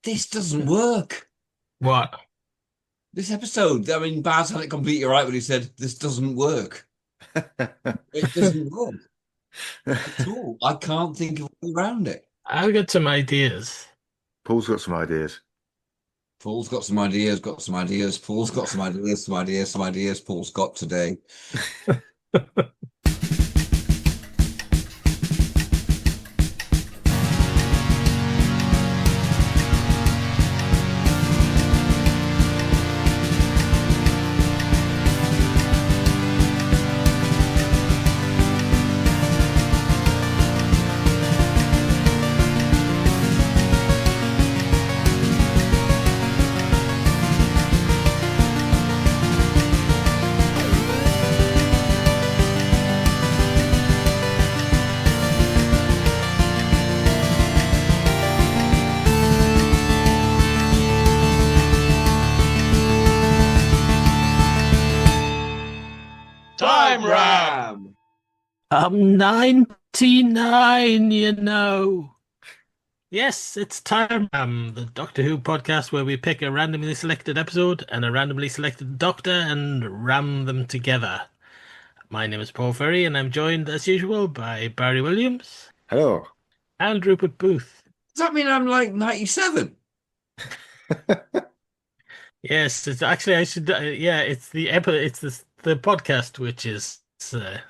This doesn't work. What? This episode, I mean, Baz had it completely right when he said this doesn't work. It doesn't work at all. I can't think of a way around it. I've got some ideas. Paul's got some ideas. Paul's got some ideas, got some ideas. Paul's got some ideas, some ideas, some ideas. Paul's got today. Time Ram! I'm 99, you know. Yes, it's Time Ram, the Doctor Who podcast where we pick a randomly selected episode and a randomly selected doctor and ram them together. My name is Paul Ferry and I'm joined as usual by Barry Williams Hello. and Rupert Booth. Does that mean I'm like 97? Yes, it's actually I should it's the podcast which is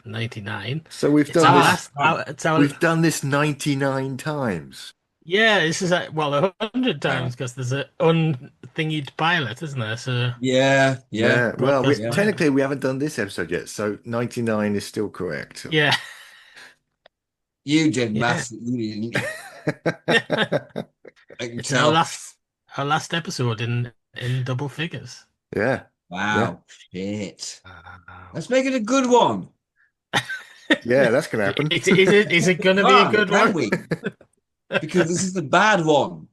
99. So we've It's our done last this. it's our We've done this 99 times. Yeah, this is 100 times because there's a unthingied pilot, isn't there? So Yeah. Well, Broadcast, technically we haven't done this episode yet, so 99 is still correct. yeah. You did Yeah. maths. You didn't. I can It's our tell. last episode in double figures. Yeah. Wow. Shit. Let's make it a good one. Yeah, that's gonna happen. Is it going to be a good Can one? we? Because this is the bad one.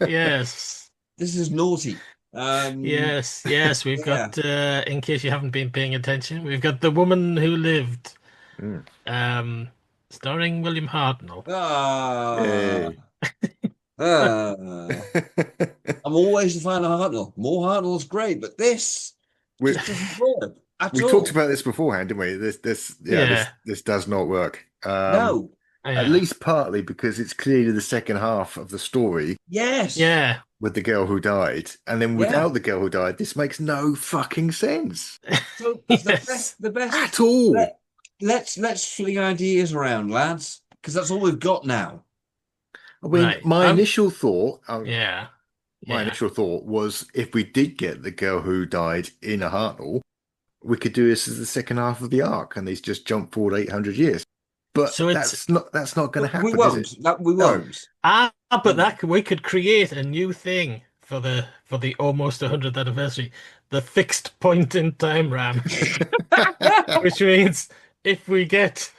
Yes, This is naughty. yes. We've got, in case you haven't been paying attention, we've got The Woman Who Lived, Mm. starring William Hartnell. Hey. I'm always a fan of Hartnell. More Hartnell's great, but this we just doesn't work at we all. talked about this beforehand, didn't we? Yeah. This does not work. No. Yeah. At least partly because it's clearly the second half of the story Yes. Yeah. with the girl who died, and then Yeah. without the girl who died, this makes no fucking sense So Yes. the best. at all. Let's fling ideas around, lads, because that's all we've got now. I mean, Right. my initial thought, Yeah. my Yeah. initial thought was if we did get the girl who died in a Hartnell, we could do this as the second half of the arc, and these just jump forward 800 years. But So it's- that's not going to happen, We is won't. it? We No. won't. But that we could create a new thing for the almost 100th anniversary, the fixed point in time ram, which means if we get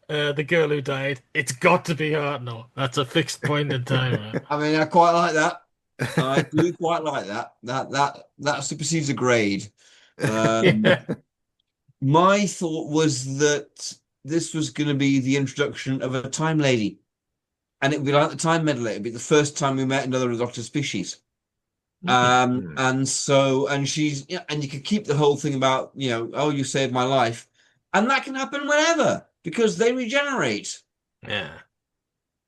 the girl who died, it's got to be Hartnell. That's a fixed point in time ram. I mean, I quite like that. I do quite like that. That supersedes a grade. Yeah. My thought was that this was going to be the introduction of a time lady, and it would be like the time meddler. It'd be the first time we met another adopted species. And she's, and you could keep the whole thing about, oh, you saved my life, and that can happen whenever because they regenerate, Yeah.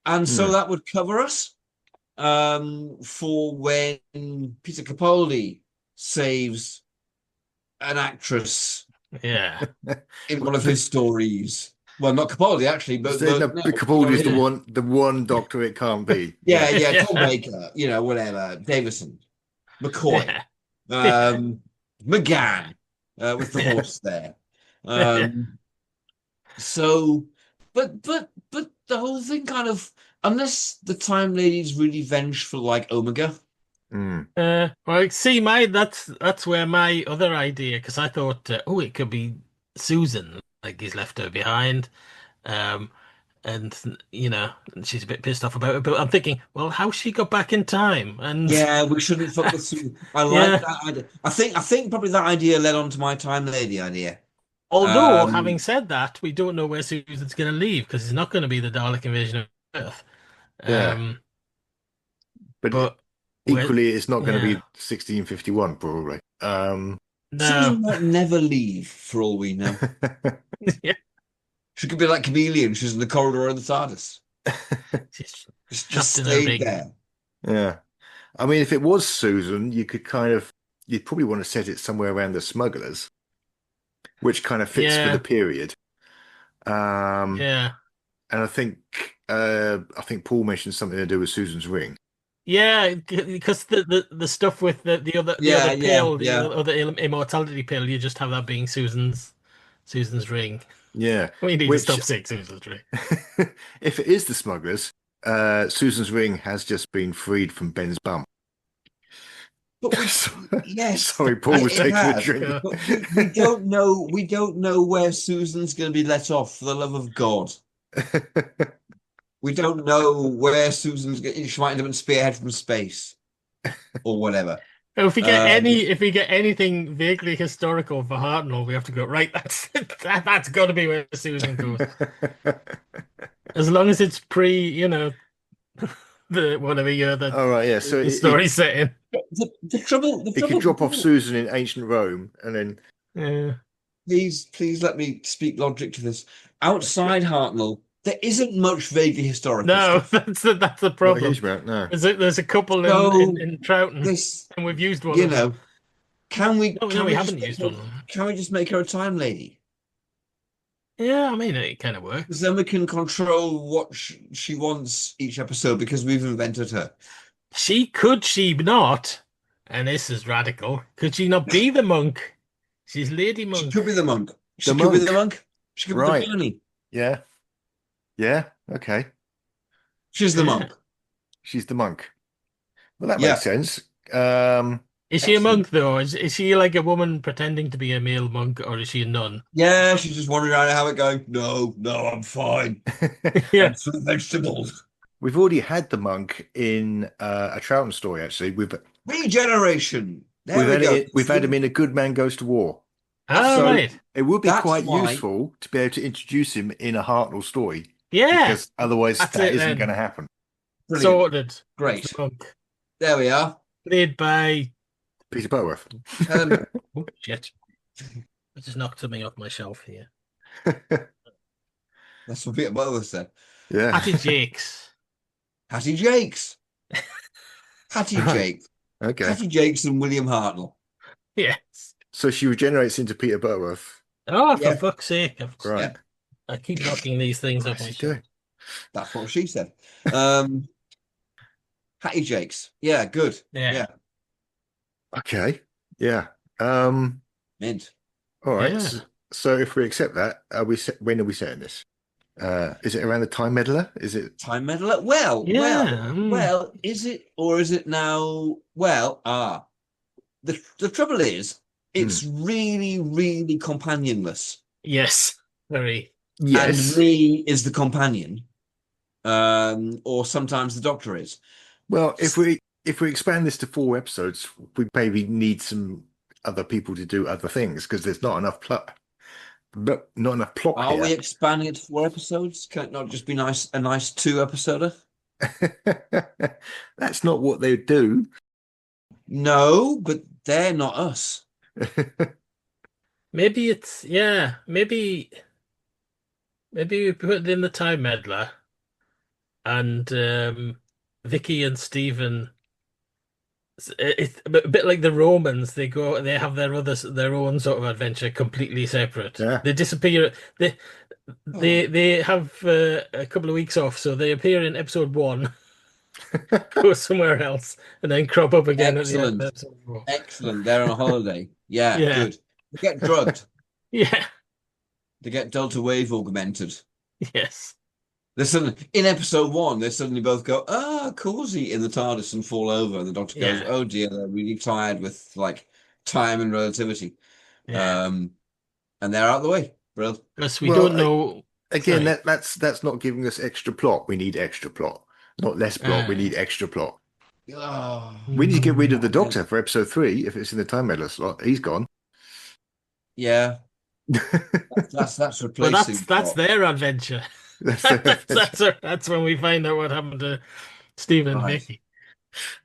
and so that would cover us for when Peter Capaldi saves an actress Yeah. in one of his stories. Well, not Capaldi actually, but Capaldi is the one doctor it can't be. yeah, Tom Baker, whatever, Davison, McCoy, Yeah. McGann, with the horse there. So, but the whole thing kind of, unless the Time Lady's really vengeful like Omega. Well, see, that's where my other idea, because I thought, it could be Susan, like he's left her behind, and she's a bit pissed off about it. But I'm thinking, well, how she got back in time? And Yeah, we shouldn't fuck with Susan. I like that idea. I think probably that idea led on to my Time Lady idea. although, having said that, we don't know where Susan's going to leave because it's not going to be the Dalek invasion of Earth. Yeah. But we're- equally, it's not going to be yeah. 1651, probably. No. Susan might never leave, for all we know. Yeah. She could be like Chameleon. She's in the corridor of the TARDIS. She's Just trapped in a stayed ring. there. Yeah. I mean, if it was Susan, you'd probably want to set it somewhere around the smugglers, which kind of fits for Yeah. the period. Yeah. And I think Paul mentioned something to do with Susan's ring. Yeah, because the stuff with the other pill, the other immortality pill, you just have that being Susan's ring. Yeah. We need to stop saying Susan's ring. If it is the smugglers, Susan's ring has just been freed from Ben's bum. But yes, Sorry, Paul was taking a drink. But we don't know. We don't know where Susan's going to be let off. For the love of God, we don't know where Susan's. She might end up in Spearhead from space, or whatever. If we get anything vaguely historical for Hartnell, we have to go right. That's got to be where Susan goes. As long as it's pre, the whatever year that. All right, yeah. So the story's set in. The trouble. It could drop off Susan in ancient Rome, and then. Yeah. Please let me speak logic to this. Outside Hartnell, there isn't much vaguely historical. No, stuff. that's the problem. No. There's a couple in Troughton, and we've used one. Can we? No, we haven't used one. Can we just make her a time lady? Yeah, I mean it kind of works. Because then we can control what she wants each episode because we've invented her. Could she not? And this is radical. Could she not be the monk? She's Lady Monk. She could be the monk. She could be the monk. She could be the Barney. Yeah. Yeah. Okay. She's the monk. She's the monk. Well, that makes sense. Is she a monk though? Is she like a woman pretending to be a male monk, or is she a nun? Yeah, she's just wandering around. How it going? No, I'm fine. Yeah, some vegetables. We've already had the monk in a Troughton story. Actually, regeneration. We've had him in A Good Man Goes to War. Right. It would be quite useful to be able to introduce him in a Hartnell story. Yeah, because otherwise that isn't going to happen. Brilliant. Sorted. Great. There we are. Played by Peter Butterworth. Oh shit! I just knocked something off my shelf here. That's what Peter Butterworth said. Yeah. Hattie Jakes. Hattie Jakes. Hattie Jakes. Okay. Hattie Jakes and William Hartnell. Yes. So she regenerates into Peter Butterworth. Oh, for fuck's sake! Right. I keep knocking these things off my shelf. That's what she said. Hattie Jakes. Yeah, good. Yeah. Okay. Yeah. Mint. All right. Yeah. So if we accept that, when are we setting this? Is it around the Time Meddler? Is it Time Meddler? Well, is it, or is it now? Well, the trouble is, it's really, really companionless. Yes, very. Yes. And me is the companion, or sometimes the Doctor is. Well, if we expand this to 4 episodes, we maybe need some other people to do other things because there's not enough plot. But not enough plot. Are we expanding it to 4 episodes? Can it not just be a nice 2-episoder? That's not what they do. No, but they're not us. Maybe it's maybe we put it in the Time Meddler, and Vicky and Stephen. It's a bit like the Romans. They have their own sort of adventure, completely separate. Yeah. They disappear. They have a couple of weeks off, so they appear in episode 1, go somewhere else, and then crop up again at the end of episode 4. Excellent. They're on a holiday. Yeah, good. They get drugged. Yeah. They get delta wave augmented. Yes. In episode 1, they suddenly both go, cozy in the TARDIS and fall over. And the Doctor goes, oh dear, they're really tired with like time and relativity. Yeah. And they're out of the way. Brilliant. Because we don't know. Again, that's not giving us extra plot. We need extra plot. Not less plot. We need extra plot. Oh, We need to get rid of the Doctor for episode 3 if it's in the Time Meddler slot. He's gone. yeah. That's replacing. Well, that's their adventure. That's when we find out what happened to Stephen and Vicky.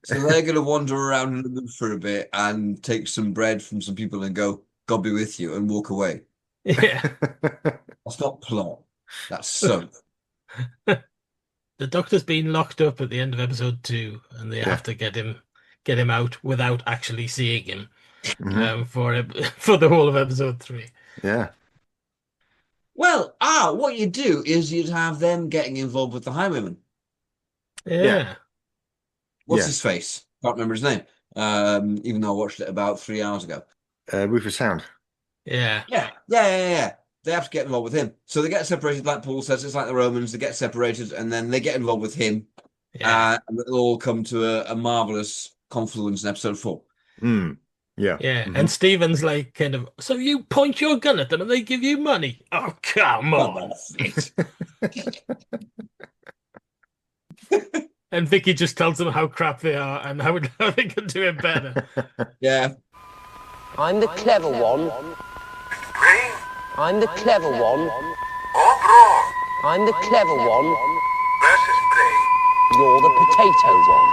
So they're going to wander around London for a bit and take some bread from some people and go, God be with you, and walk away. Yeah. That's not plot. That's soap. The Doctor's been locked up at the end of episode 2, and they have to get him out without actually seeing him for the whole of episode 3. Yeah. Well, what you do is you'd have them getting involved with the Highwayman. Yeah. What's his face? Can't remember his name. Even though I watched it about 3 hours ago. Rufus Hound. Yeah. Yeah. They have to get involved with him. So they get separated, like Paul says. It's like the Romans. They get separated, and then they get involved with him. Yeah. And it'll all come to a marvelous confluence in episode 4. Yeah. Yeah. And Stephen's like, kind of, so you point your gun at them and they give you money. Oh, come on. And Vicky just tells them how crap they are and how they can do it better. Yeah. I'm the clever one. Brain I'm the clever one. or brawn I'm the clever one. versus brain. You're the potato one.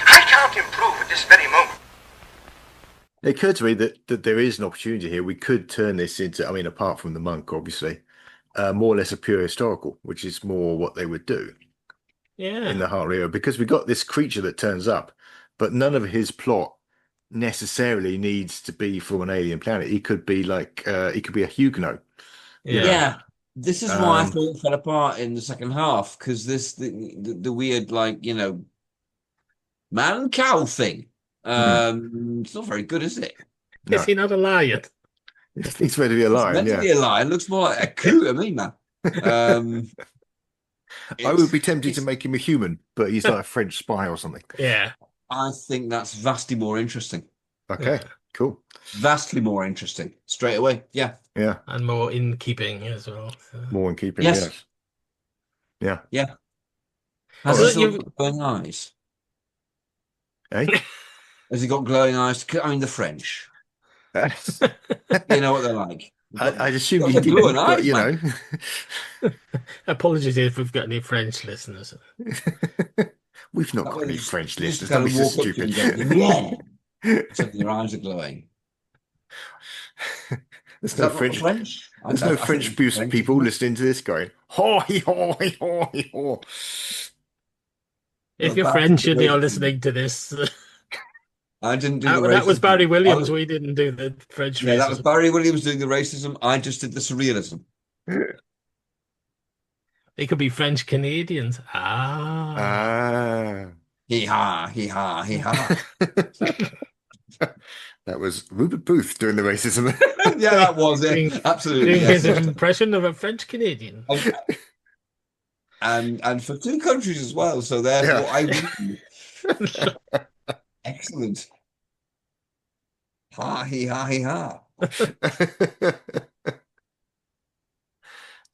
I can't improve at this very moment. It occurred to me that there is an opportunity here. We could turn this into, I mean, apart from the monk, obviously, more or less a pure historical, which is more what they would do in the Hartnell era, because we got this creature that turns up, but none of his plot necessarily needs to be from an alien planet. He could be like, he could be a Huguenot. Yeah. This is why I thought it fell apart in the second half, because the weird, like, man and cow thing. It's not very good, is it? No. Is he not a lion? He's meant to be a lion, It's meant to be a lion. Looks more like a coup to me, man. I would be tempted to make him a human, but he's like a French spy or something. Yeah. I think that's vastly more interesting. Okay, cool. Vastly more interesting. Straight away. Yeah. Yeah. And more in keeping as well. So. More in keeping, Yes. Yeah. Has So he still you- got glowing eyes? Eh? Has he got glowing eyes? I mean, the French. You know what they're like. I'd assume Got he the didn't, glowing but eyes, you man. know. Apologies if we've got any French listeners. We've not That got way any you French just listeners. kind Don't be of so walk up to him stupid. and go, yeah. So your eyes are glowing. There's Is no that not French. French? There's I no think French it's abuse French, people isn't it? listening to this going, ho, he, ho, he, ho, he, ho. If Well, you're back French to and the you're way- listening to this, I didn't do the that was racism. Barry Williams. I- We didn't do the French Yeah, that was racism. Barry Williams doing the racism. I just did the surrealism. They could be French Canadians. Ah. Hee ha, hee ha, hee ha. That was Rupert Booth doing the racism. Yeah, that was Doing- it. Absolutely. Doing his Yes. impression of a French Canadian. And for 2 countries as well. So therefore, I win. Excellent. Ha, hee ha, hee ha.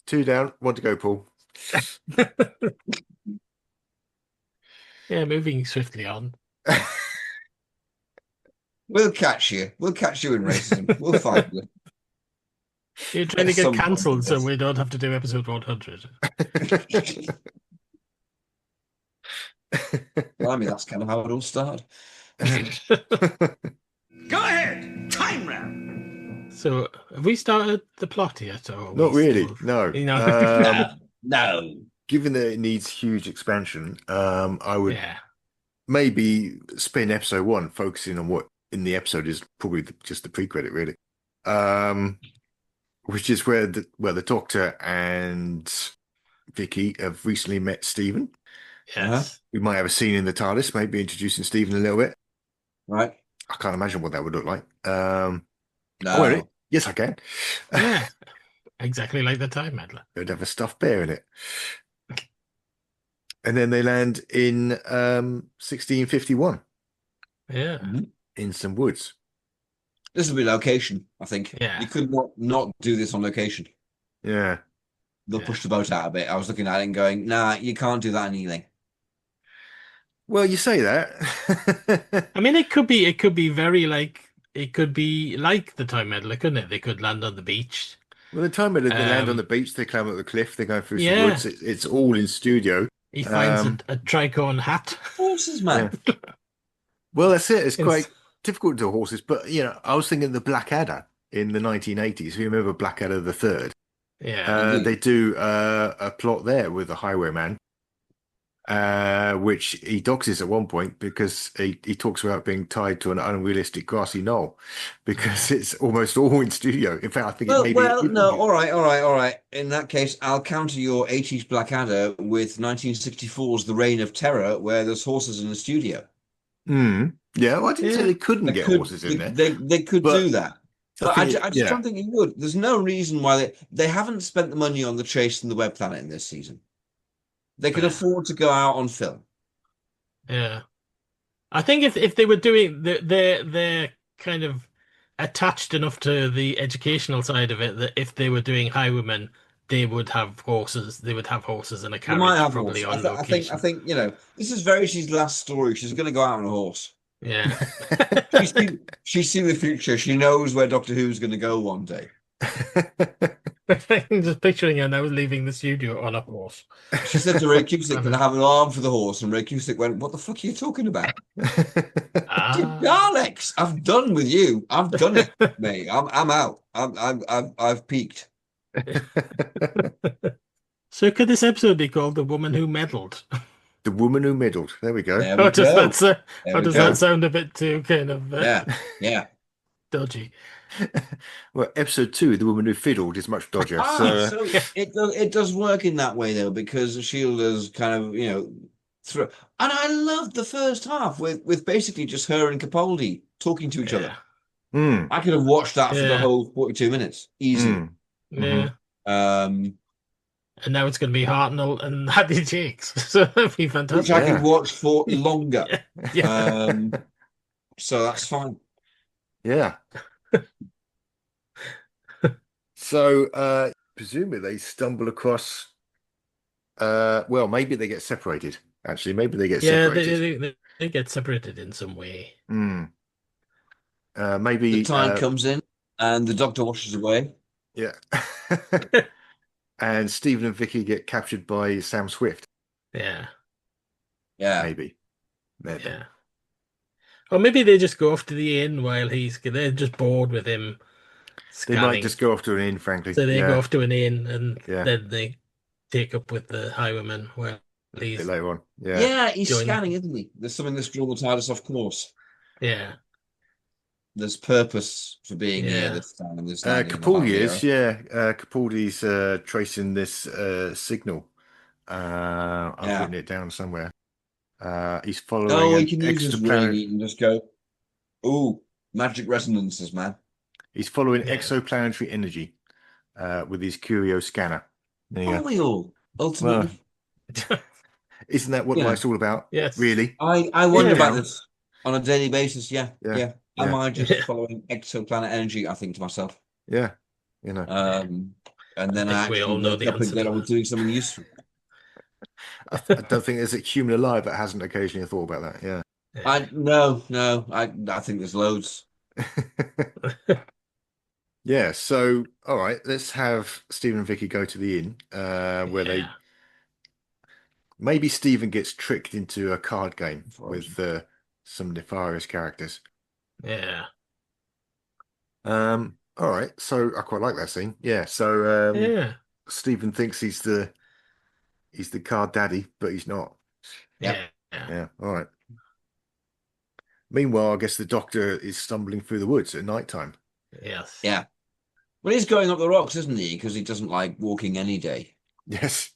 2 down, 1 to go, Paul. Yeah, moving swiftly on. We'll catch you. We'll catch you in racism. We'll find you. You're trying to At get some point, cancelled so yes. we don't have to do episode 100. Blimey, that's kind of how it all started. Go ahead. Time round. So, have we started the plot yet? Or are Not we really, still- no. You know? No. Given that it needs huge expansion, I would Yeah. maybe spend episode 1 focusing on what in the episode is probably just the pre-credit, really. Which is where the Doctor and Vicky have recently met Stephen. Yes. We might have a scene in the TARDIS, maybe introducing Stephen a little bit. Right? I can't imagine what that would look like. No. Oh, really? Yes, I can. Yeah. Exactly like the Time Meddler. It'd have a stuffed bear in it. And then they land in 1651 Yeah. in some woods. This will be location, I think. Yeah. You could not do this on location. Yeah. They'll Yeah. push the boat out a bit. I was looking at it and going, nah, you can't do that in Ealing. Well, you say that. I mean, it could be very like, it could be like the Time Meddler, couldn't it? They could land on the beach. Well, the time that they land on Um, the beach, they climb up the cliff, they go through some yeah. woods. It's all in studio. He finds a tricorn hat. Horses, man. Yeah. Well, that's it. It's It's- quite difficult to do horses, but I was thinking the Blackadder in the 1980s. If you remember Blackadder the Third, they do a plot there with the Highwayman, which he doxes at one point because he talks about being tied to an unrealistic grassy knoll because it's almost all in studio. In fact, I think no, all right. In that case, I'll counter your 80s Blackadder with 1964's The Reign of Terror, where there's horses in the studio. Yeah, well, I didn't say they couldn't get horses in there. They could do that. But I just yeah. don't think he would. There's no reason why they haven't spent the money on the chase and the web planet in this season. They could afford to go out on film. Yeah. I think if they were doing they're kind of attached enough to the educational side of it that if they were doing Highwaymen, they would have horses. They would have horses and a They carriage might have probably horses. on location. I think this is Verity's last story. She's going to go out on a horse. Yeah. She's seen the future. She knows where Doctor Who's going to go one day. I'm just picturing her now leaving the studio on a horse. She said to Ray Cusick, "Can I have an arm for the horse?" And Ray Cusick went, "What the fuck are you talking about?" Daleks, I've done with you. I've done it, mate. I'm out. I've peaked. So could this episode be called "The Woman Who Meddled"? The Woman Who Meddled. There we go. Or does that sound a bit too kind of yeah dodgy? Well, episode 2, The Woman Who Fiddled, is much dodgier. So it does work in that way though, because Shield is kind of through. And I loved the first half with basically just her and Capaldi talking to each other. I could have watched that for the whole 42 minutes easily. Yeah. And now it's going to be Hartnell and Hattie Jakes, so that'd be fantastic. Which I can watch for longer. Yeah. So that's fine. Yeah. So presumably they stumble across. Well, maybe they get separated. Actually, maybe they get separated. They get separated in some way. Maybe the tide comes in and the Doctor washes away. Yeah. And Stephen and Vicky get captured by Sam Swift. Yeah. Maybe. Yeah. Or maybe they just go off to the inn while they're just bored with him scanning. They might just go off to an inn, frankly. So they go off to an inn and then they take up with the Highwayman while he's later on. Yeah, he's scanning, isn't he? There's something that's drawn the TARDIS off course. Yeah. There's purpose for being here this time. Capaldi is, Capaldi's tracing this signal. I've written it down somewhere. He's following. Oh, he can use his ring. He can just go. Ooh, magic resonances, man. He's following exoplanetary energy with his curio scanner. Aren't we all? Ultimately, isn't that what life's all about? Yes. Really. I wonder about this on a daily basis. Yeah. Am I just following exoplanet energy? I think to myself. Yeah. And then I we all know the answer. That I was doing something useful. I don't think there's a human alive that hasn't occasionally thought about that. Yeah. I think there's loads. Yeah. So, all right, let's have Stephen and Vicky go to the inn where they maybe Stephen gets tricked into a card game with some nefarious characters. Yeah. All right. So I quite like that scene. Yeah. So Stephen thinks he's the card daddy, but he's not. Yeah. All right. Meanwhile, I guess the Doctor is stumbling through the woods at night time. Yes. Yeah. Well, he's going up the rocks, isn't he? Because he doesn't like walking any day. Yes.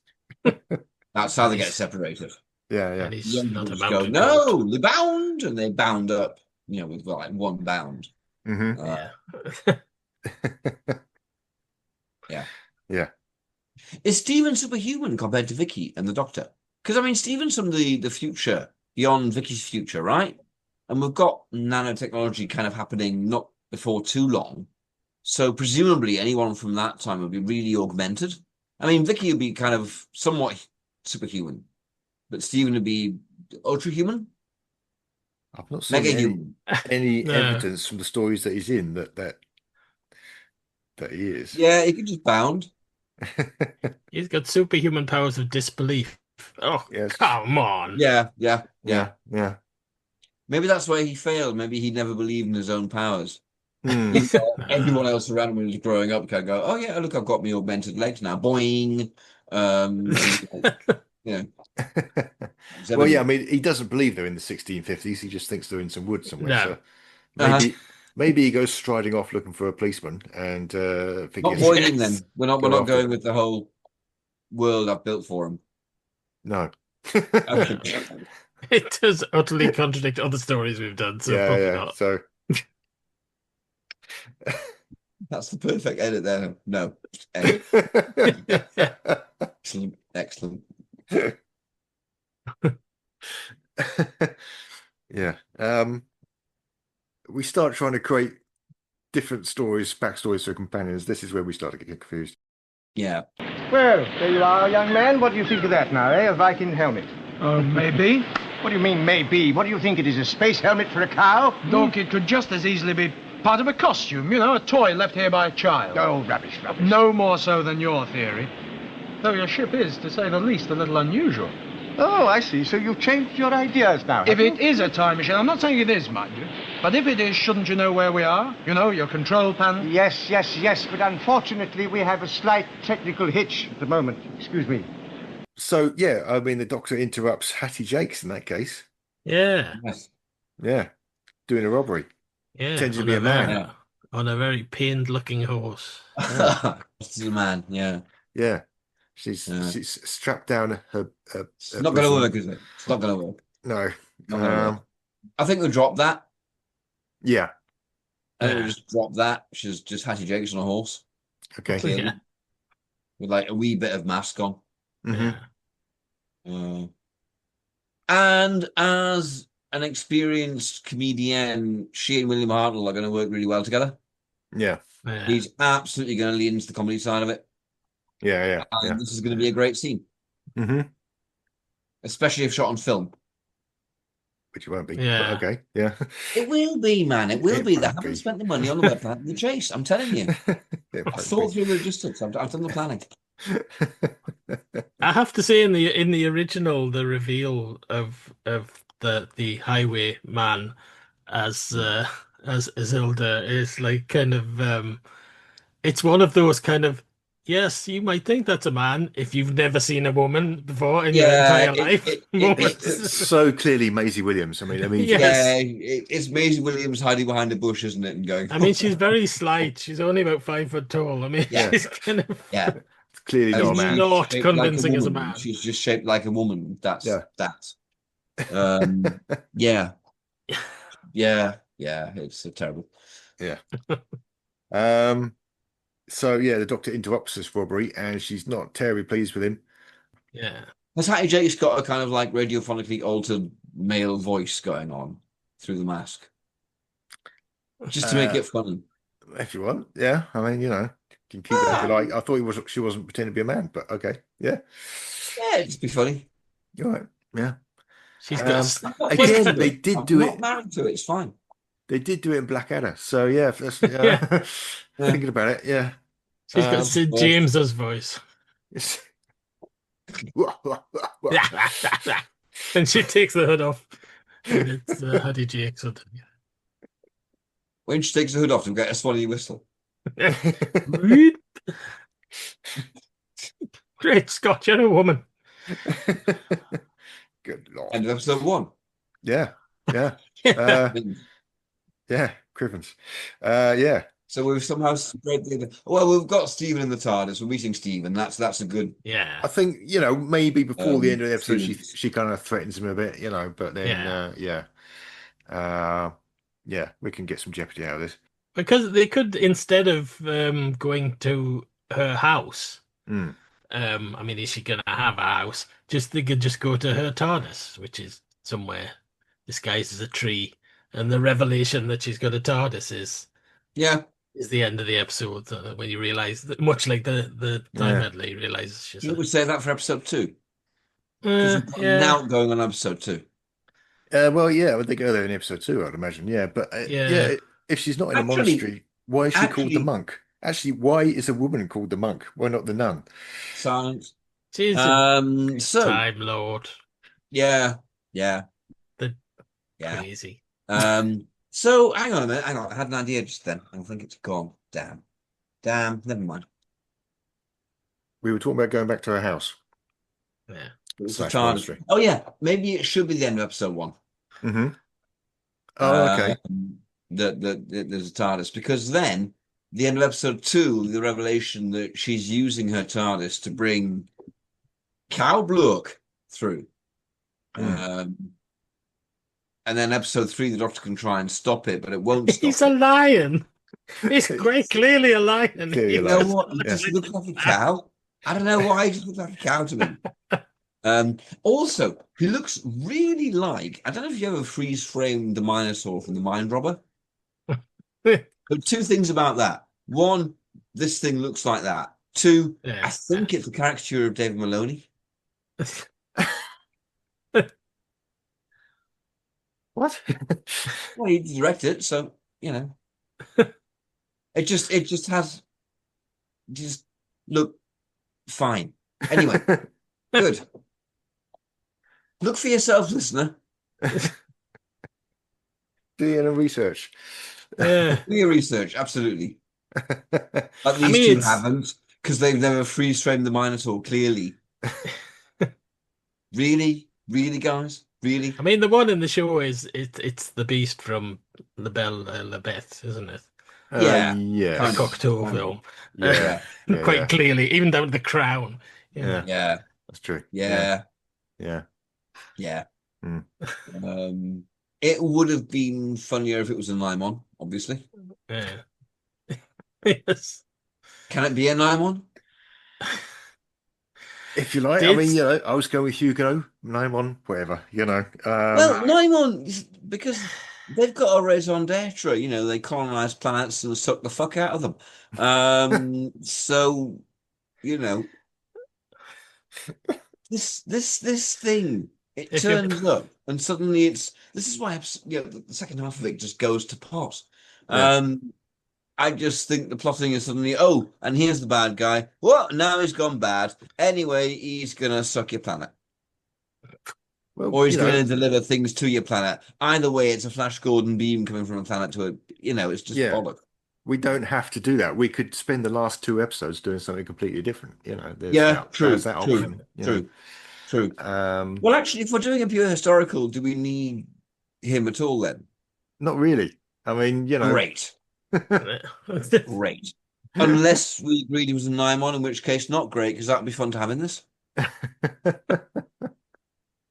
That's how they get separated. Yeah. And he's not a mountain. No, they bound, and they bound up. With like one bound. Yeah. Is Stephen superhuman compared to Vicky and the Doctor? Because I mean, Stephen's from the future, beyond Vicky's future, right? And we've got nanotechnology kind of happening not before too long. So presumably anyone from that time would be really augmented. I mean, Vicky would be kind of somewhat superhuman, but Stephen would be ultra-human. I've not seen any evidence from the stories that he's in that he is. Yeah, he could just bound. He's got superhuman powers of disbelief. Oh, Yes. come on. Yeah. Maybe that's why he failed. Maybe he never believed in his own powers. He thought everyone else around him was growing up can go, oh yeah, look, I've got me augmented legs now. Boing. Well, yeah, I mean, he doesn't believe they're in the 1650s. He just thinks they're in some wood somewhere. No. So maybe he goes striding off looking for a policeman and Not figures. boinging then. We're not Go going after- with the whole world I've built for him. No. It does utterly contradict other stories we've done, so probably not. So That's the perfect edit there. No. Excellent. Yeah. We start trying to create different stories, backstories for companions. This is where we start to get confused. Yeah. Well, there you are, young man. What do you think of that now, eh? A Viking helmet. Maybe. What do you mean, maybe? What do you think it is, a space helmet for a cow? Doc, it could just as easily be part of a costume, you know, a toy left here by a child. Oh, rubbish. No more so than your theory. Though your ship is, to say the least, a little unusual. Oh, I see. So you've changed your ideas now, If have you? it is a time machine, I'm not saying it is, mind you, but if it is, shouldn't you know where we are? You know, your control panel? Yes, but unfortunately we have a slight technical hitch at the moment. Excuse me. So, yeah, I mean, the Doctor interrupts Hattie Jakes in that case. Yeah. Yes. Yeah. Doing a robbery. Yeah. Pretends to on be a man. very- On a very pained-looking horse. This is a man, yeah. Yeah. She's strapped down her It's not going to work, is it? It's not going to work. No. Not gonna work. I think we'll drop that. Yeah. I think we'll just drop that. She's just Hattie Jakes on a horse. Okay. Clearly. Yeah. With like a wee bit of mask on. Mhm. And as an experienced comedian, she and William Hartnell are going to work really well together. Yeah. Yeah. He's absolutely going to lean into the comedy side of it. Yeah. And this is going to be a great scene, Mm-hmm. especially if shot on film. Which it won't be. Yeah. But okay. Yeah. It will be, man. It will It be. They won't haven't be. spent the money on the web plan the chase. I'm telling you. It I've won't thought be. through the logistics. I've done the planning. I have to say, in the original, the reveal of the highwayman as Isilda is like kind of it's one of those kind of, yes, you might think that's a man if you've never seen a woman before in your entire life. moments. It's so clearly Maisie Williams. I mean, Yes. Yeah, it's Maisie Williams hiding behind a bush, isn't it? And going. I mean, she's very slight. She's only about 5 foot tall. I mean, Yeah. she's kind of yeah. It's clearly not a She's man. not Shaped convincing like as a woman. man. She's just shaped like a woman. That's Yeah. that. Yeah. It's terrible. So yeah, the Doctor interrupts this robbery, and she's not terribly pleased with him. Yeah. Has Hattie Jake's got a kind of like radiophonically altered male voice going on through the mask, just to make it funny? If you want, yeah. I mean, you know, you can keep it if you like. I thought she wasn't pretending to be a man, but okay, yeah. Yeah, it'd just be funny. You're right. Yeah. She's got I'm not Again, married to they it. did I'm do not it. married to it. It's fine. They did do it in Blackadder. So yeah, if that's, Yeah. thinking about it, yeah. she's got Sid James's voice. It's- And she takes the hood off. And it's Hattie Jakes hood. When she takes the hood off, we get a swanny whistle. Great Scott, you're a woman. Good Lord. End of episode 1. Yeah. Yeah. Yeah. Crivens. Yeah. So we've somehow spread the. Well, we've got Stephen in the TARDIS. We're meeting Stephen. That's a good. Yeah. I think, you know, maybe before the end of the episode, Stevens. she kind of threatens him a bit, you know, but then, yeah, we can get some jeopardy out of this. Because they could, instead of going to her house, Mm. I mean, is she going to have a house? They could just go to her TARDIS, which is somewhere disguised as a tree. And the revelation that she's got a TARDIS is the end of the episode, when you realise that, much like the time meddler, you realise she's. You would say that for episode 2. Yeah. Now going on episode 2. Well, yeah, would they go there in episode 2, I'd imagine. Yeah, but Yeah. if she's not in a Actually- monastery, why is she called the monk? Actually, why is a woman called the monk? Why not the nun? Silence. She's So Time Lord. yeah. Crazy. So hang on a minute. Hang on. I had an idea just then. I think it's gone. Damn. Never mind. We were talking about going back to our house. Yeah. It was the Slash TARDIS. monastery. Oh yeah, maybe it should be the end of episode 1. Mm-hmm. Oh, okay. There's a TARDIS, because then the end of episode 2, the revelation that she's using her TARDIS to bring Cowblook through. And then episode 3, the Doctor can try and stop it, but it won't stop. He's a lion. He's quite clearly a lion. Clearly You a know lion. what? He just looks like a cow. I don't know why he just looks like a cow to me. Also, he looks really like, I don't know if you ever freeze framed the Minotaur from the Mind Robber. But 2 things about that. 1, this thing looks like that. 2, I think it's a caricature of David Maloney. What? Well, he directed it, so it just has look fine. Anyway, good. Look for yourself, listener. Do your research. Yeah. Do your research, absolutely. At least you haven't, because they've never freeze framed the Minotaur. Clearly, really, guys, really. I mean, the one in the show it's the beast from La Belle La Bête, isn't it? Yeah, yeah. The Cocteau film. Yeah, Quite clearly, even down to the crown. Yeah, that's true. Yeah. It would have been funnier if it was a Naimon, obviously. Yeah. Yes. Can it be a Naimon? If you like. I mean, I was going with Hugo, Naimon, whatever, Well, Naimon, because they've got a raison d'etre, they colonize planets and suck the fuck out of them. So, this thing, it turns up and suddenly this is why, the second half of it just goes to pot. I just think the plotting is suddenly, and here's the bad guy. Well, now he's gone bad. Anyway, he's going to suck your planet. Well, or he's going to deliver things to your planet. Either way, it's a Flash Gordon beam coming from a planet to a, it's just bollock. We don't have to do that. We could spend the last 2 episodes doing something completely different. There's that option. True. Well, actually, if we're doing a pure historical, do we need him at all then? Not really. I mean, Great. Great. Unless we agreed he was a Naimon, in which case not great, because that would be fun to have in this.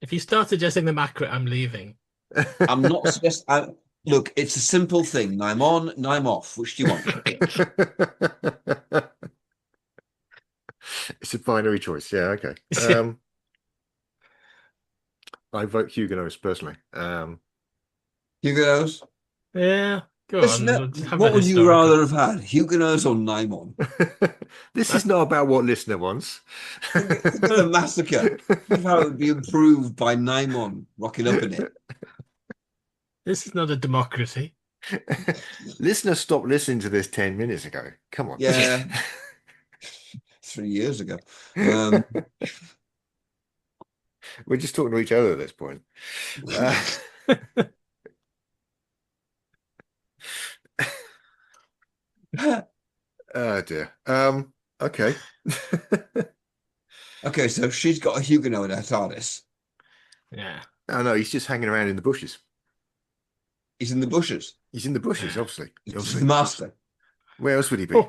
If you start suggesting the macro, I'm leaving. I'm not suggesting. Look, it's a simple thing. Naim on, Naim off. Which do you want? It's a binary choice. Yeah, okay. I vote Huguenots personally. Huguenots? Yeah. Go Listen, on. What would you rather have had, Huguenots or Naimon? This is not about what listener wants. Think of the massacre. Think of how it would be improved by Naimon rocking up in it. This is not a democracy. Listeners stopped listening to this 10 minutes ago. Come on. Yeah. 3 years ago. We're just talking to each other at this point. Oh dear. Okay. Okay, so she's got a Huguenot in her TARDIS. Yeah. Oh no, he's just hanging around in the bushes. He's in the bushes. He's in the bushes, obviously. He's the master. Where else would he be?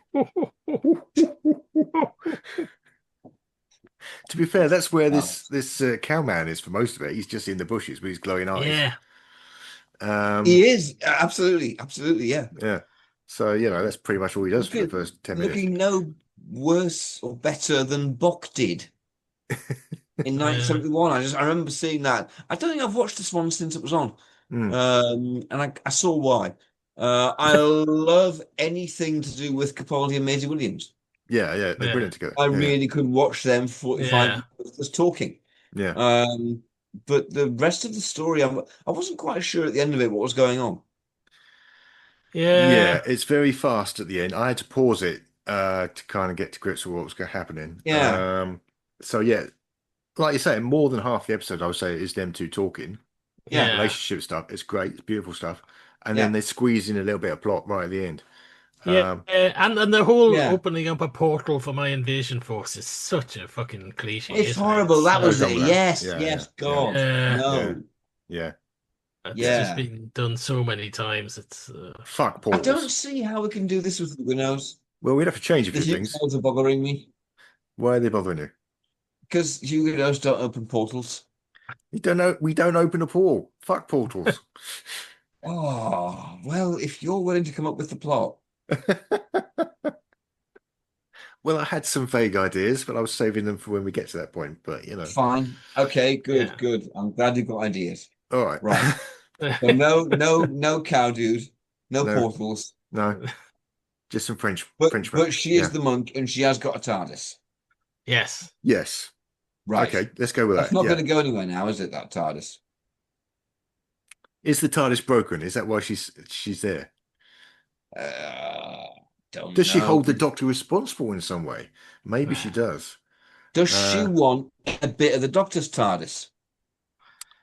To be fair, that's where this cowman is for most of it. He's just in the bushes with his glowing eyes. Yeah. He is absolutely, yeah. Yeah. So that's pretty much all he does for the first 10 minutes. Looking no worse or better than Bock did in 1971. I remember seeing that. I don't think I've watched this one since it was on. And I saw why. I love anything to do with Capaldi and Maisie Williams. Yeah, they're brilliant together. I really could watch them 45 minutes just talking. Yeah. But the rest of the story, I wasn't quite sure at the end of it what was going on. Yeah, it's very fast at the end. I had to pause it to kind of get to grips with what was happening. Yeah. So yeah, like you say, more than half the episode, I would say, is them two talking. Yeah. Relationship stuff. It's great. It's beautiful stuff. And Yeah. then they squeeze in a little bit of plot right at the end. Yeah, and the whole Yeah. opening up a portal for my invasion force is such a fucking cliche. It's isn't horrible. It? That was so it. dumb, Yes, yeah, yes, yeah, God. yeah. No. Yeah. It's Yeah. just been done so many times. It's Fuck I portals. don't see how we can do this with Huguenots. Well, we'd have to change a The few things. Huguenots are bothering me Why are they bothering you? because Huguenots don't open portals. We don't open a portal. Fuck portals. Oh, well, if you're willing to come up with the plot. Well, I had some vague ideas, but I was saving them for when we get to that point. But Fine. Okay, good, Yeah. good. I'm glad you've got ideas. all right. Right. So no cow dude, no No. portals. No, just some French. But she is the monk and she has got a TARDIS. yes. Yes. Right. Okay, let's go with That's that. not Yeah. going to go anywhere now, is it, that TARDIS? Is the TARDIS broken? Is that why she's there? Don't Does she know. hold the Doctor responsible in some way? Maybe she does. Does she want a bit of the Doctor's TARDIS?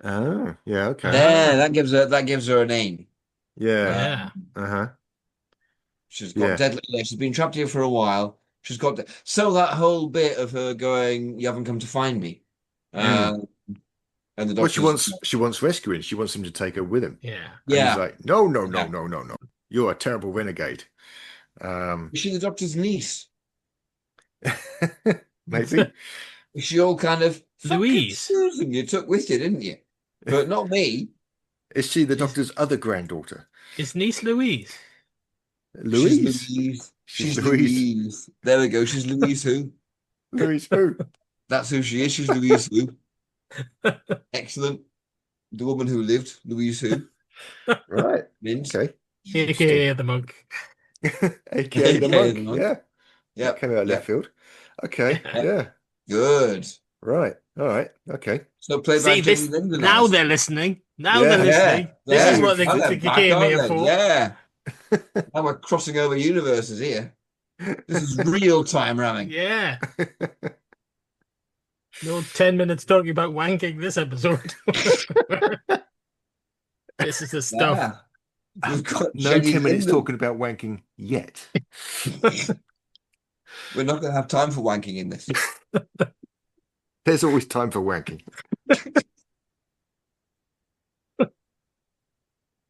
Oh, yeah, okay. There, that gives her a name. Yeah. Yeah. Uh-huh. She's got deadly. Yeah, she's been trapped here for a while. She's got so that whole bit of her going, "You haven't come to find me," and the Doctor. Well, she wants rescuing. She wants him to take her with him. Yeah. And Yeah. he's like, no. You're a terrible renegade. Is she the Doctor's niece? Maybe. Is she all kind of Louise? Susan, you took with you, didn't you? But not me. Is she the Doctor's other granddaughter? Is niece Louise? Louise? She's Louise. There we go. She's Louise who? Louise who? That's who she is. She's Louise who. Excellent. The woman who lived, Louise who. Right. Mint. Okay. AKA the monk. AKA the monk. Yeah. Yeah. Came out left field. Okay. Yeah. Good. Right. All right. Okay. So play See back this Jenny Linden. now they're listening. Now Yeah. they're listening. This Yeah. is what they Oh, they're think you back, came aren't here they? for. Yeah. Now we're crossing over universes here. This is real time ramming. Yeah. No 10 minutes talking about wanking this episode. This is the stuff. Yeah. We've got No Jenny 10 minutes Linden. talking about wanking yet. We're not going to have time for wanking in this. There's always time for wanking.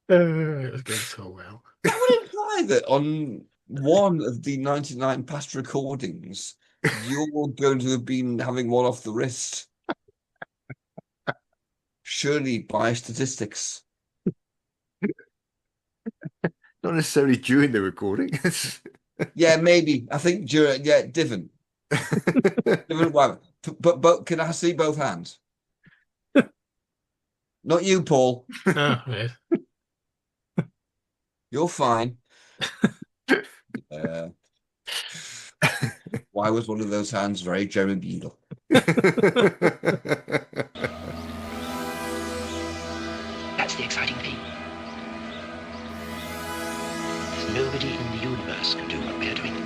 It was going so well. That would imply that on one of the 99 past recordings, you're going to have been having one off the wrist. Surely by statistics. Not necessarily during the recording. Yeah, maybe. I think during, different. Different one. But can I see both hands? Not you, Paul. Oh, right. You're fine. Why was one of those hands very Jeremy Beadle? That's the exciting thing. There's nobody in the universe can do what we're doing.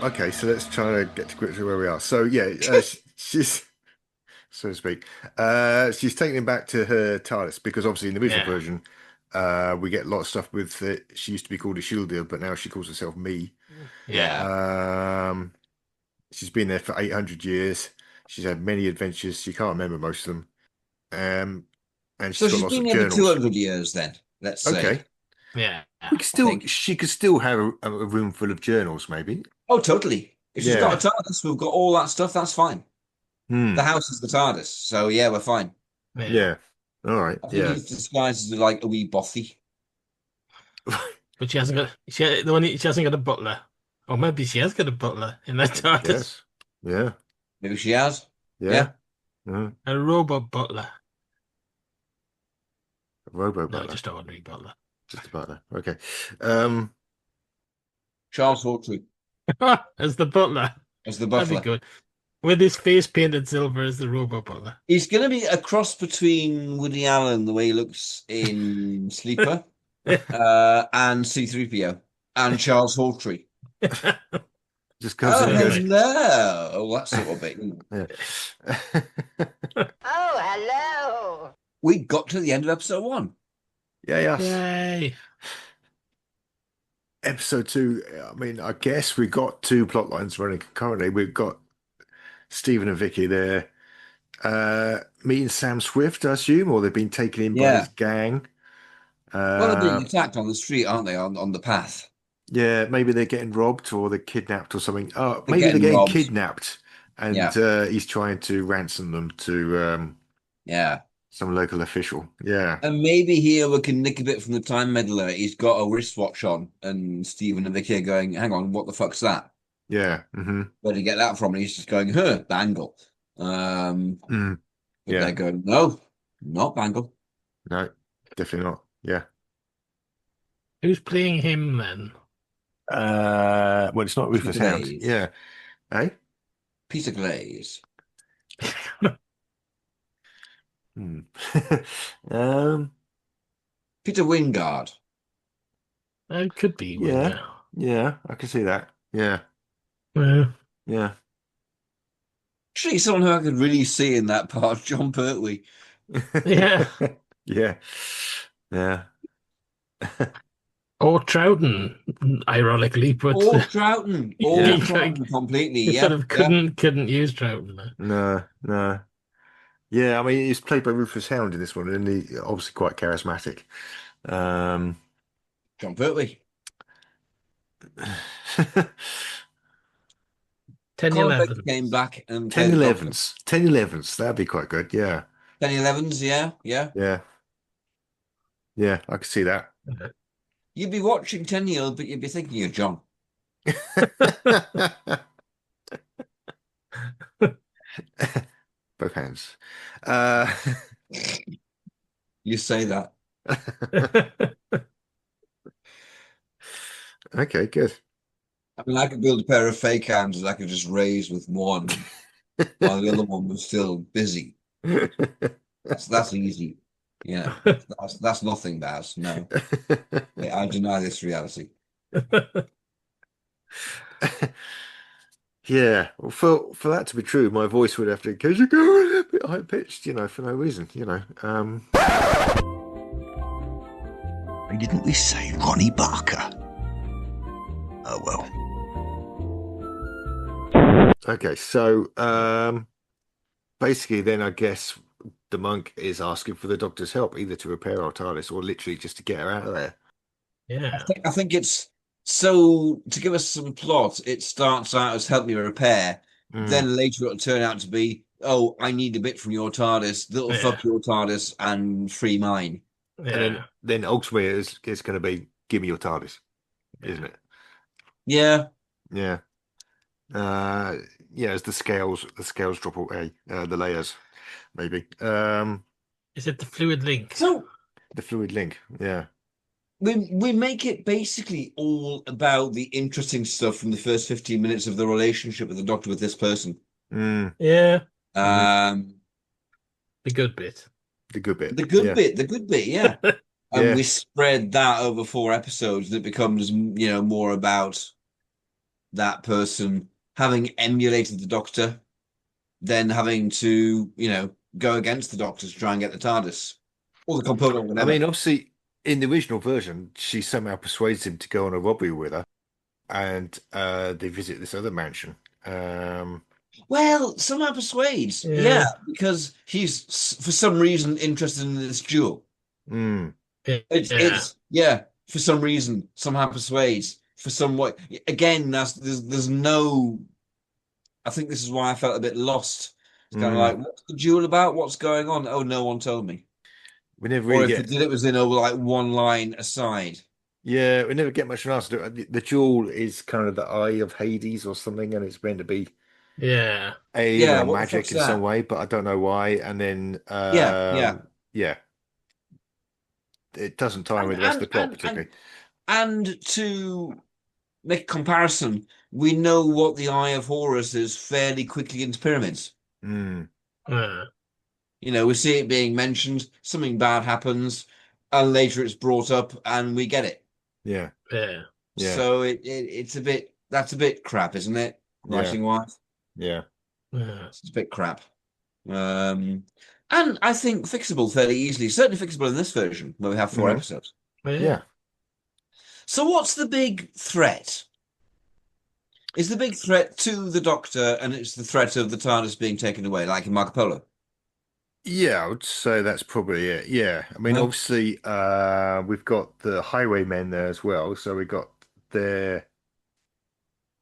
Okay, so let's try to get to grips with where we are. So yeah, she's, so to speak, she's taking him back to her TARDIS because obviously in the original version, we get a lot of stuff with she used to be called Ishildia, but now she calls herself Me. Yeah. She's been there for 800 years. She's had many adventures. She can't remember most of them. And So she's she's got lots been of there for journals. 200 years then, let's say. Okay. Yeah. She could still have a room full of journals, maybe. Oh, totally. If she's Yeah. got a TARDIS, we've got all that stuff, that's fine. Hmm. The house is the TARDIS, so yeah, we're fine. Yeah. All right. I think Yeah. he's disguised as like a wee bothy. But she hasn't got she hasn't got a butler. Or maybe she has got a butler in that TARDIS. Yes. Yeah. Maybe she has. Yeah. Mhm. A robot butler. Robo No, butler. just an ordinary butler. Just about that. Okay. Charles Hawtrey As the butler. as the That'd butler. be good. With his face painted silver as the robot butler. He's going to be a cross between Woody Allen, the way he looks in Sleeper, and C-3PO, and Charles Hawtrey. Just comes Oh, in and goes, hello. Oh, that sort of bit. yeah. Oh, hello. We got to the end of episode 1. Yeah, yes. Yay. Episode 2, I mean, I guess we got 2 plot lines running concurrently. We've got Stephen and Vicky there meeting Sam Swift, I assume, or they've been taken in by Yeah. his gang. Well, they're being attacked on the street, aren't they? On the path. Yeah, maybe they're getting robbed or they're kidnapped or something. Oh, They're maybe they're getting getting robbed. kidnapped, and Yeah. he's trying to ransom them to Yeah. some local official. Yeah, And maybe here we can nick a bit from the time meddler. He's got a wristwatch on, and Stephen and Vicky are going, hang on, what the fuck's that? yeah, mm-hmm. Where did he get that from? And he's just going, Bangle. But Yeah. they're going, no, not Bangle. No, definitely not. Yeah. Who's playing him then? Well, it's not Rufus Peter Hound. Glaze. Yeah. Eh? Peter Glaze. Peter Wingard. It could be. Yeah. Yeah, I can see that. Yeah. Yeah. Yeah. Actually, someone who I could really see in that part, John Pertwee. Yeah. Yeah. Yeah. Or Troughton, ironically, but Or Troughton. Or Yeah. Troughton completely. he Yeah. sort of couldn't use Troughton. No. Yeah, I mean, he's played by Rufus Hound in this one, and he's obviously quite charismatic. John Pertwee. 10 Colin 11. Baker came back and 10 played the Doctor. 11s. 10 11s. That'd be quite good. Yeah. 10 11s, yeah. Yeah. Yeah, I can see that. You'd be watching 10-year-old, but you'd be thinking of John. Both hands. You say that. Okay, good. I mean, I could build a pair of fake hands that I could just raise with one while the other one was still busy. That's easy. Yeah, that's nothing, Baz. No, I deny this reality. Yeah, well, for that to be true, my voice would have to occasionally go a bit high pitched, for no reason, Didn't we say Ronnie Barker? Oh well. Okay, so basically, then I guess the monk is asking for the Doctor's help, either to repair our TARDIS or literally just to get her out of there. Yeah. I think it's so to give us some plot. It starts out as help me repair, then later it'll turn out to be, oh, I need a bit from your TARDIS, that'll fuck your TARDIS and free mine. Yeah. And then ultimately it's going to be give me your TARDIS, isn't it? Yeah. Yeah. As the scales drop away, the layers, maybe. Is it the fluid link? So the fluid link, yeah. we make it basically all about the interesting stuff from the first 15 minutes of the relationship with the Doctor with this person. Yeah. The good bit. The good bit. The good bit, yeah. And we spread that over 4 episodes, and it becomes, more about that person having emulated the Doctor, then having to, go against the Doctor to try and get the TARDIS. Or the component, whatever. I mean, obviously, in the original version, she somehow persuades him to go on a robbery with her, and they visit this other mansion. Well, somehow persuades, because he's for some reason interested in this jewel. It's for some reason somehow persuades for some way. Again, there's no. I think this is why I felt a bit lost. It's kind of like, what's the jewel about? What's going on? Oh, no one told me. We never really if it did, it was in like one line aside. Yeah, we never get much of an answer. The jewel is kind of the eye of Hades or something, and it's meant to be magic in some way, but I don't know why. And then it doesn't tie in with the rest of the plot particularly. And to make a comparison, we know what the Eye of Horus is fairly quickly into pyramids. We see it being mentioned, something bad happens, and later it's brought up and we get it. Yeah. So it's a bit that's a bit crap, isn't it? Writing wise, Yeah. it's a bit crap. And I think fixable fairly easily. Certainly fixable in this version where we have 4 episodes. Yeah. So what's the big threat? Is the big threat to the Doctor, and it's the threat of the TARDIS being taken away, like in Marco Polo? Yeah, I would say that's probably it. Yeah. I mean, obviously, we've got the Highwaymen there as well. So we got their,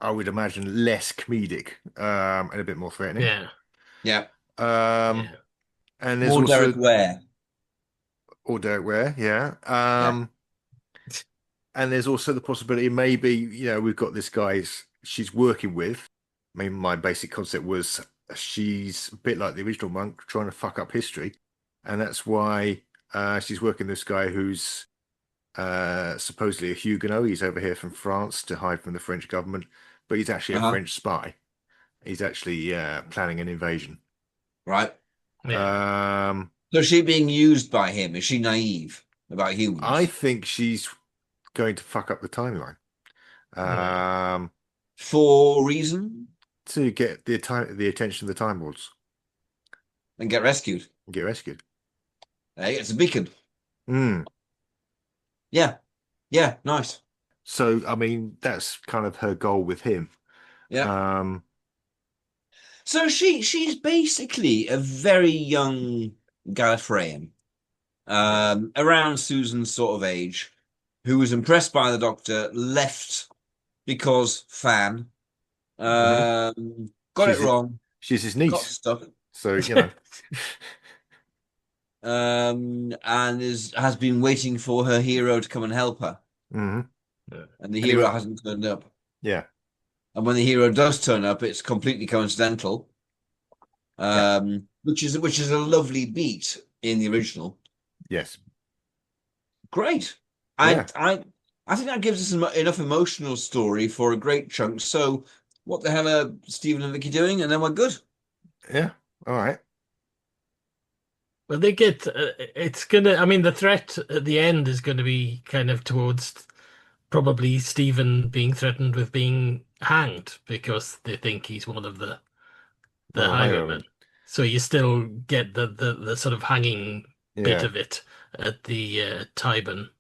I would imagine, less comedic and a bit more threatening. Yeah. And there's more also Derek Ware. Or Derek Ware, yeah. And there's also the possibility maybe, we've got this guy she's working with. I mean, my basic concept was she's a bit like the original monk trying to fuck up history. And that's why she's working this guy who's supposedly a Huguenot. He's over here from France to hide from the French government, but he's actually a French spy. He's actually planning an invasion. Right. Yeah. So is she being used by him? Is she naive about humans? I think she's going to fuck up the timeline. For reason? To get the attention of the Time Lords. And get rescued. Hey, it's a beacon. Yeah. Yeah, nice. So, I mean, that's kind of her goal with him. Yeah. So she's basically a very young Gallifreyan, around Susan's sort of age, who was impressed by the Doctor, left because fan, got it wrong. She's his niece. Got stuck. So, and has been waiting for her hero to come and help her. And the hero hasn't turned up. Yeah. And when the hero does turn up, it's completely coincidental, which is a lovely beat in the original. Yes. Great. Yeah. I think that gives us enough emotional story for a great chunk. So what the hell are Stephen and Vicky doing? And then we're good. Yeah. All right. Well, they get it's gonna. I mean, the threat at the end is going to be kind of towards probably Stephen being threatened with being hanged because they think he's one of the highwaymen. So you still get the sort of hanging bit of it at the Tyburn.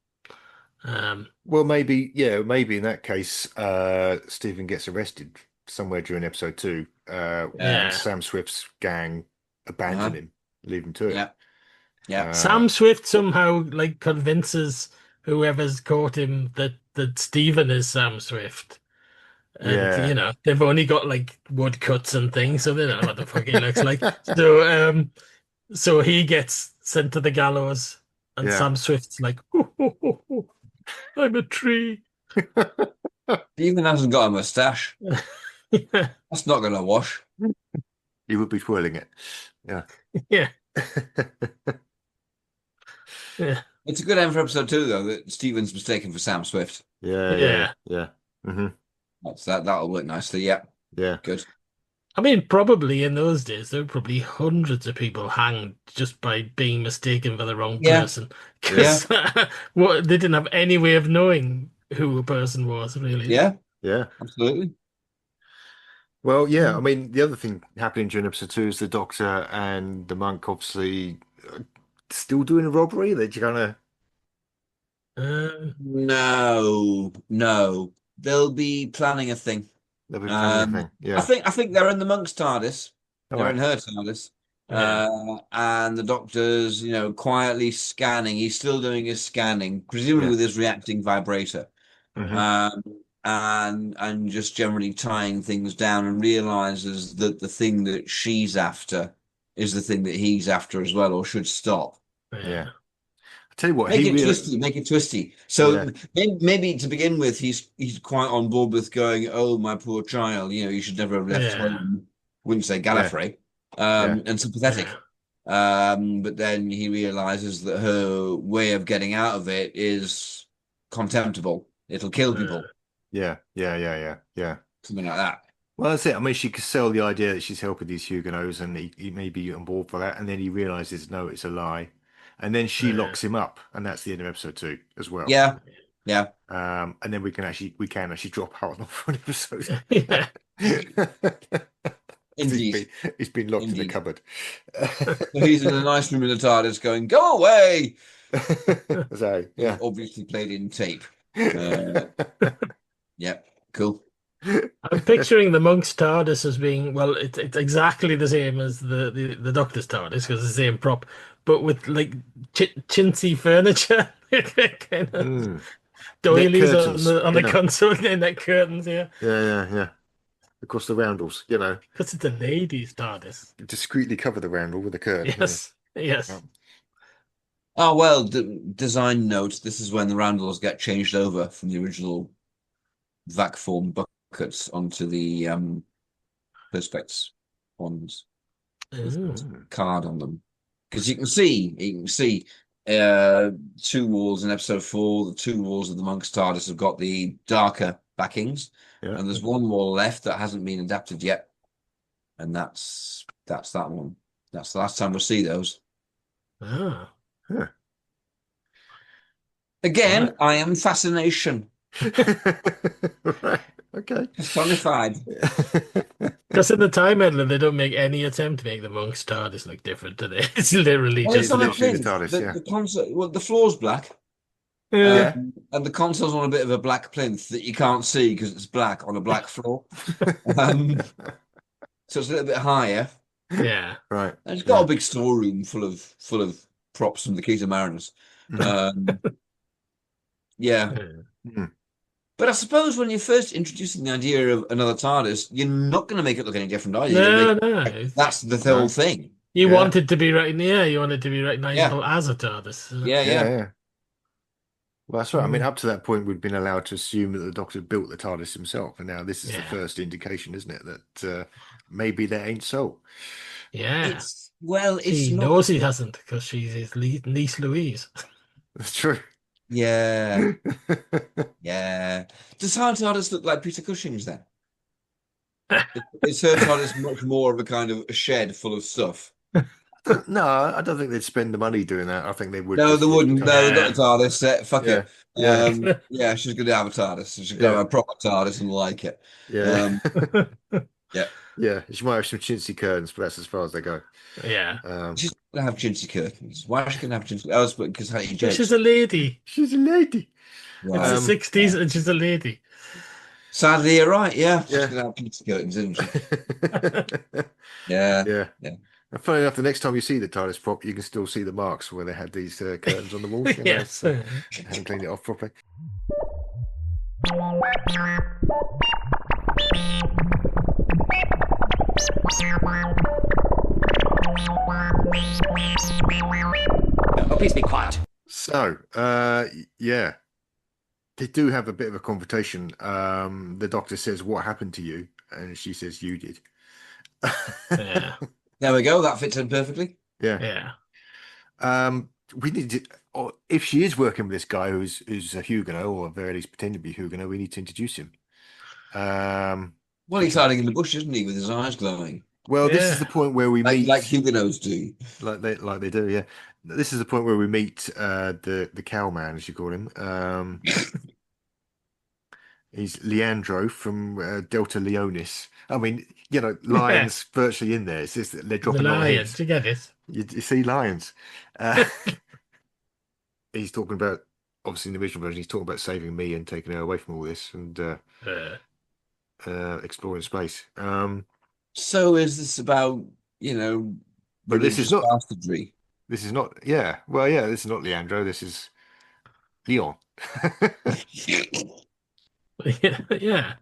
Well, maybe in that case, Stephen gets arrested somewhere during episode 2. And Sam Swift's gang abandon him, leave him to it. Yeah. Sam Swift somehow convinces whoever's caught him that Stephen is Sam Swift. And they've only got woodcuts and things, so they don't know what the fuck he looks like. So he gets sent to the gallows, and Sam Swift's like, I'm a tree. Stephen hasn't got a mustache. That's not going to wash. He would be twirling it. Yeah. Yeah. Yeah. It's a good end for episode 2, though, that Stephen's mistaken for Sam Swift. Yeah. Mm-hmm. That'll work nicely. Yeah. Good. I mean, probably in those days, there were probably hundreds of people hanged just by being mistaken for the wrong person. Because they didn't have any way of knowing who a person was, really. Yeah. Yeah. Absolutely. Well, yeah. I mean, the other thing happening during episode 2 is the Doctor and the monk obviously still doing a robbery. They're gonna. No. They'll be planning a thing. Yeah. I think they're in the monk's TARDIS. They're in her TARDIS. And the Doctor's, quietly scanning. He's still doing his scanning, presumably with his reacting vibrator. And just generally tying things down, and realizes that the thing that she's after is the thing that he's after as well, or should stop. Yeah. I tell you what, make it twisty. So maybe to begin with, he's quite on board with going, "Oh, my poor child, you should never have left home." Wouldn't say Gallifrey, and sympathetic. But then he realizes that her way of getting out of it is contemptible. It'll kill people. Yeah. Something like that. Well, that's it. I mean, she could sell the idea that she's helping these Huguenots, and he may be on board for that, and then he realizes, no, it's a lie. And then she locks him up, and that's the end of episode 2 as well. Yeah. Yeah. And then we can actually drop Hartnell for an episode. Yeah. Indeed. He's been locked in the Indeed. cupboard. So he's in a nice room in the TARDIS going, "Go away!" So, yeah. Obviously played in tape. Yeah, cool. I'm picturing the monk's TARDIS as being, well, it's exactly the same as the Doctor's TARDIS, because it's the same prop, but with like chintzy furniture, kind of doilies on the console, and that curtains, yeah. Yeah. Across the roundels, Because it's a lady's TARDIS. Discreetly cover the roundel with a curtain. Yes. Oh, well, design note, this is when the roundels get changed over from the original vac form buckets onto the perspex ones with card on them. Because you can see 2 walls in episode 4, the 2 walls of the monk's TARDIS have got the darker backings, and there's 1 wall left that hasn't been adapted yet, and that's that one. That's the last time we'll see those. Again, right. I am fascination. Right. Okay. Personified. Because in the Time Meddler, they don't make any attempt to make the monk's TARDIS look different, do they? It's literally well, just the TARDIS, the console. Well, the floor's black. And the console's on a bit of a black plinth that you can't see because it's black on a black floor. So it's a little bit higher. Yeah. Right. And it's got a big storeroom full of props from the Keys of Mariners. Yeah. But I suppose when you're first introducing the idea of another TARDIS, you're not going to make it look any different, are you? No. That's the whole thing. You want it to be you want it to be recognizable as a TARDIS. Yeah. Well, that's right. I mean, up to that point, we'd been allowed to assume that the Doctor built the TARDIS himself, and now this is the first indication, isn't it, that maybe that ain't so. Yeah. He knows he hasn't because she's his niece Louise. That's true. Yeah. Yeah. Does her TARDIS look like Peter Cushing's then? Is her TARDIS much more of a kind of a shed full of stuff? No, I don't think they'd spend the money doing that. I think they would. No, they wouldn't. No, they've got a TARDIS set. Fuck it. Yeah. She's going to have a TARDIS. She's going to have a proper TARDIS and like it. Yeah. Yeah. She might have some chintzy curtains, but that's as far as they go. Yeah. She's going to have chintzy curtains. Why is she going to have chintzy curtains? Because she's a lady. She's a lady. Right. It's the 60s and she's a lady. Sadly, you're right. Yeah. She's going to have chintzy curtains, isn't she? Yeah. And funny enough, the next time you see the TARDIS prop, you can still see the marks where they had these curtains on the walls. Yes. They haven't cleaned it off properly. Oh, please be quiet. So, they do have a bit of a confrontation. The Doctor says, "What happened to you?" And she says, "You did." Yeah. There we go. That fits in perfectly. Yeah. We need to, or if she is working with this guy who's a Huguenot, or at very least pretending to be Huguenot, we need to introduce him. Well, he's hiding in the bush, isn't he, with his eyes glowing? Well, this is the point where we meet, like Huguenots do, like they do. Yeah, this is the point where we meet the cowman, as you call him. He's Leandro from Delta Leonis. I mean, lions virtually in there. It's just that they're dropping lions. You get it? You see lions. He's talking about, obviously in the original version, he's talking about saving me and taking her away from all this and exploring space. So is this about, but this is not bastardry? This is not, this is not Leandro. This is Leon. Yeah.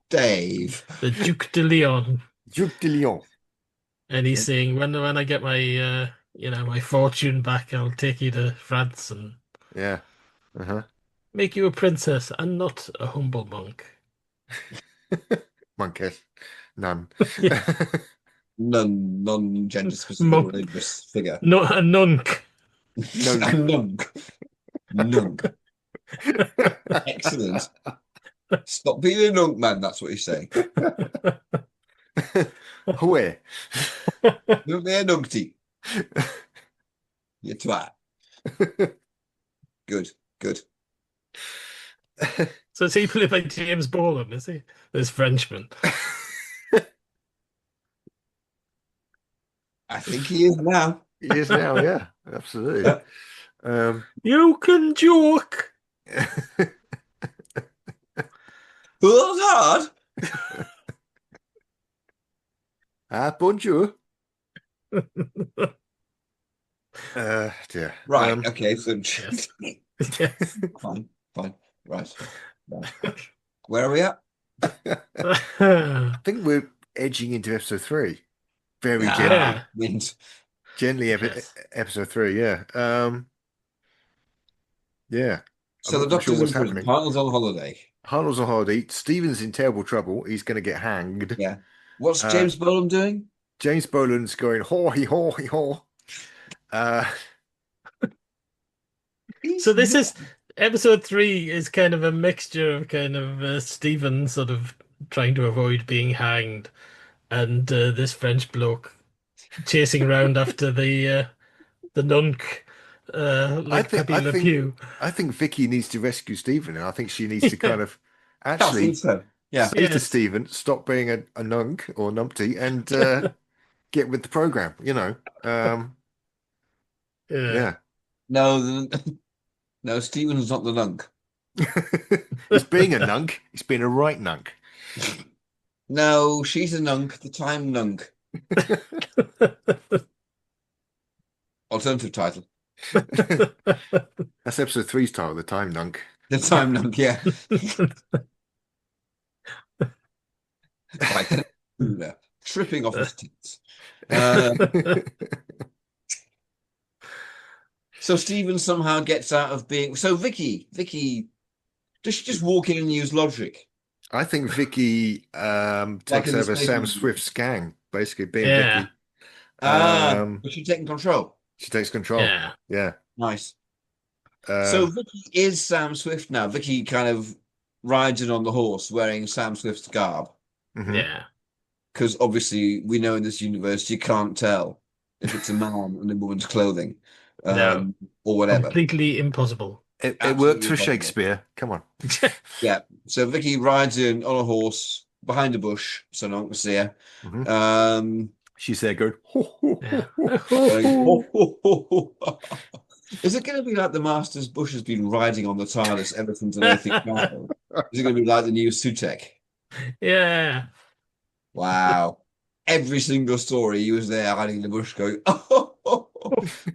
Dave. The Duke de Leon. Duke de Leon. And he's saying, when I get my, my fortune back, I'll take you to France and make you a princess and not a humble monk. Monkess. None. Non-gender specific religious figure. No, a nunk. Nunk. Excellent. Stop being a nunk, man. That's what he's saying. Where? Don't be a nunkty. You twat. Good. So is he played by James Bolam, is he? This Frenchman. I think he is now. He is now, yeah, absolutely. Yeah. You can joke. Pulled hard. Bonjour. Dear. Right. Okay. So Yes. fine. Right. Where are we at? I think we're edging into episode 3. Very gently. Yeah. Wind. Yes. Episode 3, yeah. Yeah. So I'm the not sure Doctor's what's in prison. happening. Hartnell's on holiday. Hartnell's on holiday. Stephen's in terrible trouble. He's going to get hanged. Yeah. What's James Bolam doing? James Boland's going, haw. So this is episode 3 is kind of a mixture of kind of Stephen sort of trying to avoid being hanged, and this French bloke chasing around after the nunc, like Pepe Le Pew. I think Vicky needs to rescue Stephen, and I think she needs to kind of actually so. Yeah. say to Stephen, stop being a nunk or numpty and get with the program, you know. Yeah. No, Stephen's not the nunk. He's being a nunk. He's being a right nunk. No, she's a nunk, the time nunk. Alternative title. That's episode 3's title, The Time Nunk. The time nunk, yeah. Right. Tripping off his tits. So Stephen somehow gets out of being... So Vicky, does she just walk in and use logic? I think Vicky takes over Sam Swift's gang, basically being Vicky. But she's taking control. She takes control. Yeah. Nice. So Vicky is Sam Swift now. Vicky kind of rides in on the horse wearing Sam Swift's garb. Mm-hmm. Yeah. Because obviously we know in this universe you can't tell if it's a man in a woman's clothing. No. Or whatever. Completely impossible. It worked for Shakespeare. Come on. Yeah. So Vicky rides in on a horse behind a bush, so no one can see her. Mm-hmm. She's there going, ho, ho, Yeah. ho, ho. Is it going to be like the Master's Bush has been riding on the TARDIS ever since an Earthly Travel? Is it going to be like the new Sutek? Yeah. Wow. Every single story he was there hiding in the bush going,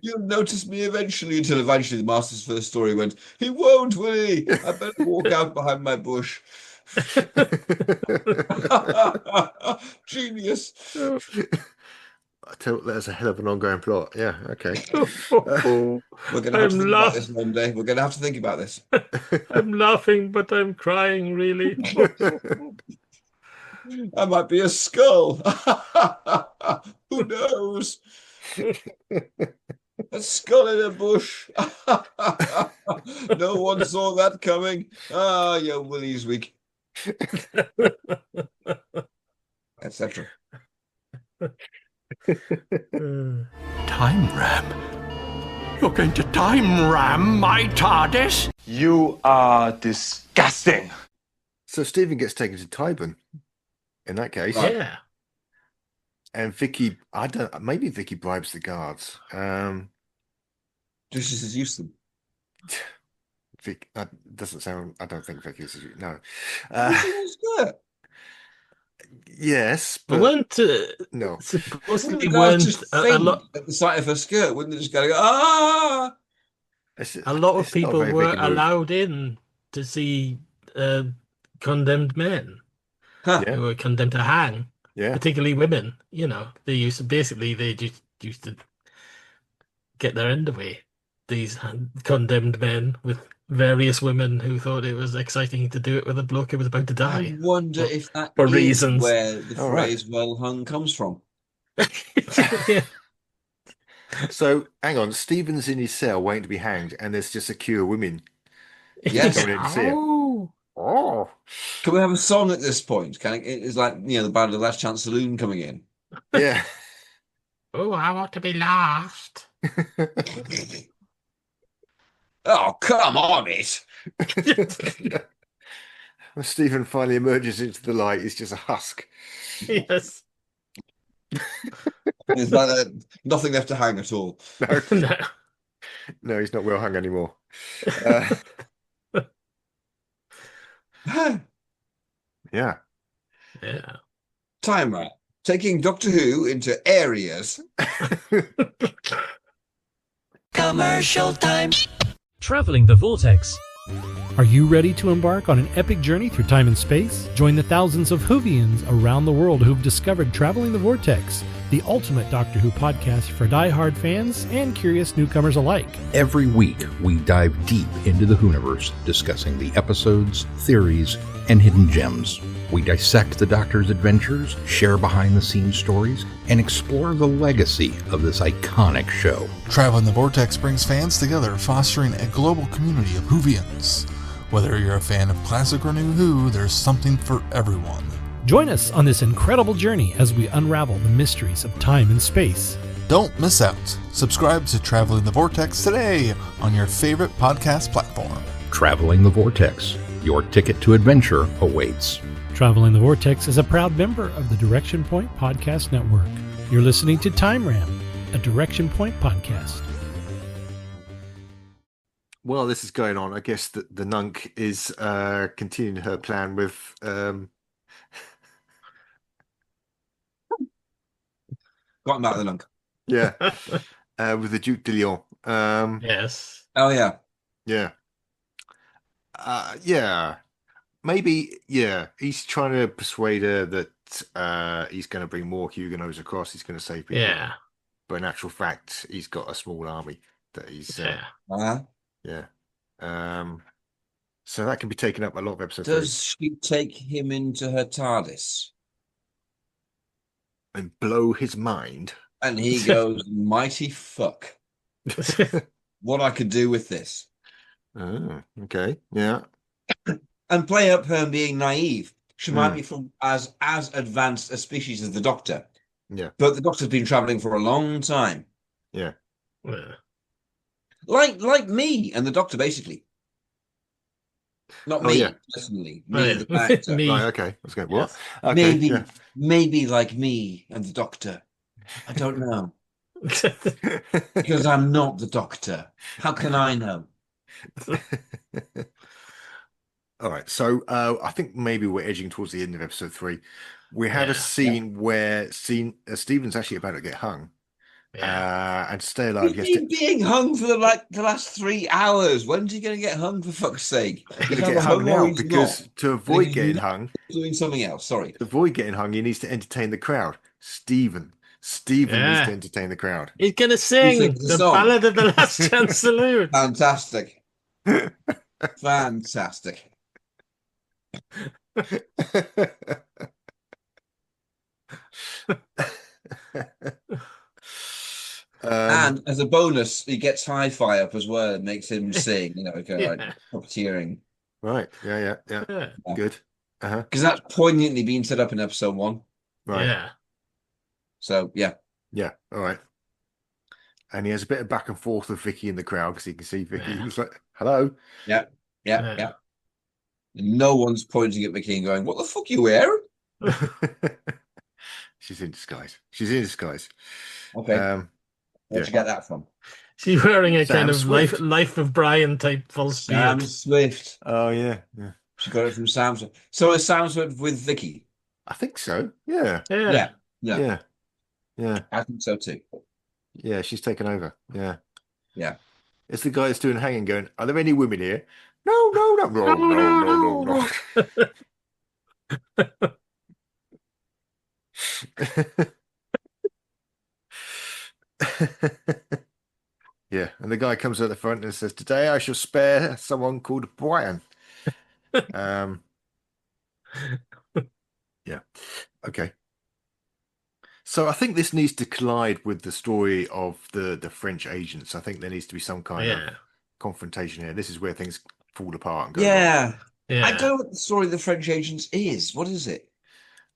you'll notice me eventually, until eventually the Master's first story went, he won't, will he? I better walk out behind my bush. Genius. I tell you, that's a hell of an ongoing plot. Yeah, okay. We're going to have to think about this one day. We're going to have to think about this. I'm laughing, but I'm crying, really. I might be a skull. Who knows? A skull in a bush. No one saw that coming. Ah, yeah, Willie's weak. Etc. Time ram? You're going to time ram my TARDIS? You are disgusting. So Stephen gets taken to Tyburn in that case. Yeah. And Vicky, maybe Vicky bribes the guards. Just as use them. Vic, that doesn't sound. I don't think Vicky's. No. Yes, but no. Supposedly weren't a lot at the sight of her skirt. Wouldn't they just go, ah? A lot of people were allowed in to see condemned men who were condemned to hang. Yeah, particularly women. You know, they used to get their end away. These condemned men with various women who thought it was exciting to do it with a bloke who was about to die. I wonder if that for is reasons where the phrase "well hung" comes from. Yeah. So hang on, Stephen's in his cell waiting to be hanged, and there's just a queue of women. Yes. Coming in to see him. Oh. Can we have a song at this point? It's like, you know, the band of Last Chance Saloon coming in. Yeah. Oh, I want to be last. Oh, come on, it. When Stephen finally emerges into the light, he's just a husk. Yes. There's like nothing left to hang at all. No, No. no, he's not well hung anymore. Yeah. Yeah. Timer. Taking Doctor Who into areas. Commercial time. Traveling the Vortex. Are you ready to embark on an epic journey through time and space? Join the thousands of Whovians around the world who've discovered Traveling the Vortex, the ultimate Doctor Who podcast for die-hard fans and curious newcomers alike. Every week, we dive deep into the Whoniverse, discussing the episodes, theories, and hidden gems. We dissect the Doctor's adventures, share behind-the-scenes stories, and explore the legacy of this iconic show. Traveling the Vortex brings fans together, fostering a global community of Whovians. Whether you're a fan of classic or new Who, there's something for everyone. Join us on this incredible journey as we unravel the mysteries of time and space. Don't miss out. Subscribe to Traveling the Vortex today on your favorite podcast platform. Traveling the Vortex. Your ticket to adventure awaits. Traveling the Vortex is a proud member of the Direction Point Podcast Network. You're listening to Time Ram, a Direction Point podcast. While this is going on, I guess that the Nunk is continuing her plan with Got him out of the Nunk. Yeah. With the Duke de Lyon. Yes. Oh, yeah. Yeah. Yeah. Maybe, yeah. He's trying to persuade her that he's going to bring more Huguenots across. He's going to save people. Yeah. But in actual fact, he's got a small army that he's... Uh-huh. Yeah. So that can be taken up a lot of episodes. Does she take him into her TARDIS? And blow his mind. And he goes, mighty fuck. What I could do with this. Oh, okay. Yeah. And play up her being naive. She might be from as advanced a species as the Doctor. Yeah. But the Doctor's been traveling for a long time. Yeah. Like me and the Doctor, basically. Not me, personally. Me and the character. Me. Right, okay. I was going, what? Okay, maybe like me and the Doctor. I don't know. Because I'm not the Doctor. How can I know? All right. So I think maybe we're edging towards the end of episode 3. We had a scene where Stephen's actually about to get hung. And stay alive. He's been being hung for the last 3 hours. When's he going to get hung, for fuck's sake? He's going to get hung now because to avoid getting hung, doing something else. Sorry, to avoid getting hung, he needs to entertain the crowd. Stephen needs to entertain the crowd. He's going to sing the Ballad of the Last Chance Saloon. Fantastic, fantastic. And as a bonus, he gets hi-fi up as well and makes him sing, like puppeteering. Right. Yeah. Good. Because that's poignantly being set up in episode 1. Right. Yeah. So, yeah. Yeah. All right. And he has a bit of back and forth with Vicky in the crowd because he can see Vicky. Yeah. He's like, hello. Yeah. No one's pointing at Vicky and going, what the fuck are you wearing? She's in disguise. Okay. Where'd you get that from? She's wearing a Sam kind of Swift. life of Brian type full Sam beard. Swift. Oh, yeah. She got it from Sam Swift. So is Sam Swift with Vicky? I think so. Yeah. Yeah. I think so too. Yeah, she's taken over. Yeah. Yeah. It's the guy that's doing hanging going, are there any women here? No. Yeah, and the guy comes at the front and says, today I shall spare someone called Brian. Yeah. Okay. So I think this needs to collide with the story of the French agents. I think there needs to be some kind of confrontation here. This is where things fall apart and go wrong. I don't know what the story of the French agents is. What is it?